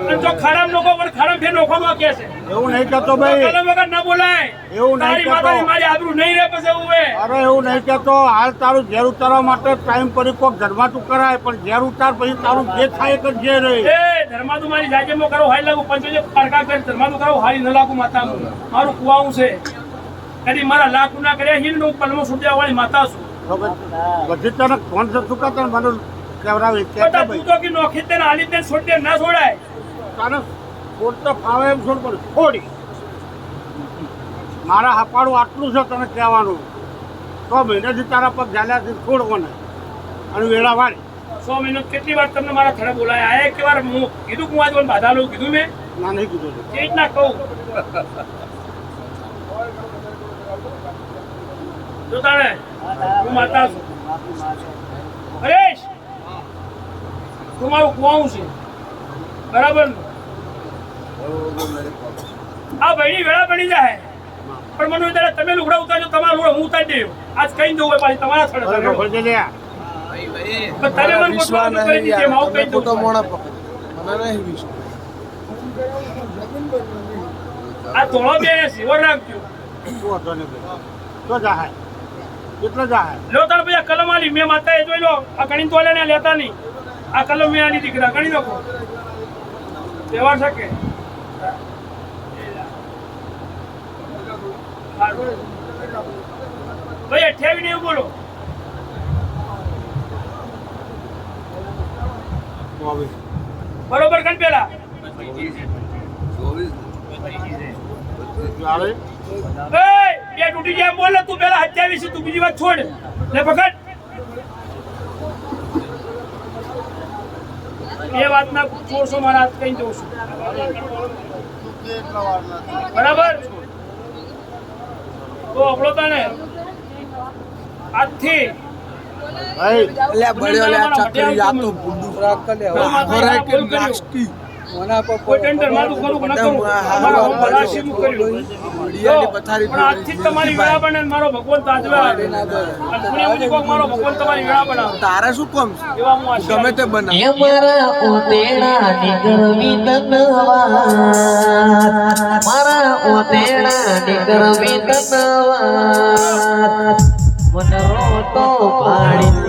અને જો ખરાબ લોકો પર ખરાબ ફેર નોખવામાં કે છે એવું નહીં કહેતો ભાઈ કલમ વગર ના બોલાય એવું નહીં તારી કહેતો. માતાની મારી આબરૂ નહીં રહે પછી એવું હે અરે એવું નહીં કહેતો હાલ તારું ઝેર ઉતારવા માટે ટાઈમ પડી કોક ઘરમાતું કરાય પણ ઝેર ઉતાર પછી તારું જે થાય એક જ જે રહે એ ધર્માદુ મારી જાજેમાં કરો હારી લાગુ પંચોજે પડકા કરી ધર્માદુ કરો હારી ન લાગુ માતા મારું કુવાવું છે કદી મારા લાખ ના કર્યા હિલ નું પલમો છૂટ્યા વાળી માતા છું તો બધી તને ફોન છે શું કાતર મને કેવરાવી બધા કે તું તો કે નોખી દે ને હાલી દે ને છોડી દે ના છોડાય તારે છોડ તો ફાવે એમ છોડ પણ છોડી મારા હપાડું આટલું છે તને કહેવાનું 6 મહિનાથી તારા પગ ઝાલ્યા છે છોડવાને અને વેળા વાળી 100 મહિનો કેટલી વાર તમને મારા થડે બોલાય આ એક વાર હું કીધું કે હું આજ બાધા લઉં કીધું મેં ના નહીં કીધું છે. તે રીતના કહું જો તાણે હું માતા છું હરેશ તું મારું કુવાવું છે બરાબર ને? આ ભાઈની વેળા બની જાય પણ મને ત્યારે તમે લુગડા ઉતારજો તમારા લુગડા હું ઉતારી દેજો આજ કઈ દઉં હોય પાછી તમારા અરે થડે ભરજે લે. પણ તમે મને વિશ્વાસ પોતાનું કરી દીધું, એમ આવું કહી દઉં તો છું. મોણા પકડ મને નહીં વિશ્વાસ આ ધોળો બે સિવર રાખજો શું હતો ને ભાઈ તો જાહે કેટલો જાહે લો તાર પછી આ કલમ આલી મેં માતા એ જોઈ લો આ ગણી તો ને લેતા નહીં આ કલમ મેં આલી દીકરા ગણી નાખો તહેવાર શકે ભાઈ 28 ને એવું બોલો બરોબર ગણ પેલા આવે એ બે તૂટી જાય એમ બોલ ને તું પેલા 27 તું બીજી વાત છોડ લે પકડ એ વાતના ચોરસો મારા હાથ કઈ દઉં છું બરાબર તો આપણો તને આજથી ભાઈ કોઈ ટેન્ડર મારું કરું કે ન કરું મારા હું બલાશીનું કર્યું પણ આજથી જ તમારી વેળા બને ને મારો ભગવાન તાજવે આવે અને પુણ્યવતી કોક મારો ભગવાન તમારી વેળા બનાવે તારે શું કામ છે? એવા હું આશીર્વાદ ગમે તે બના એ મારા ઓતેડા નીકળવી ધનવાત મારા ઓતેડા નીકળવી ધનવાત મને રોતો પાડી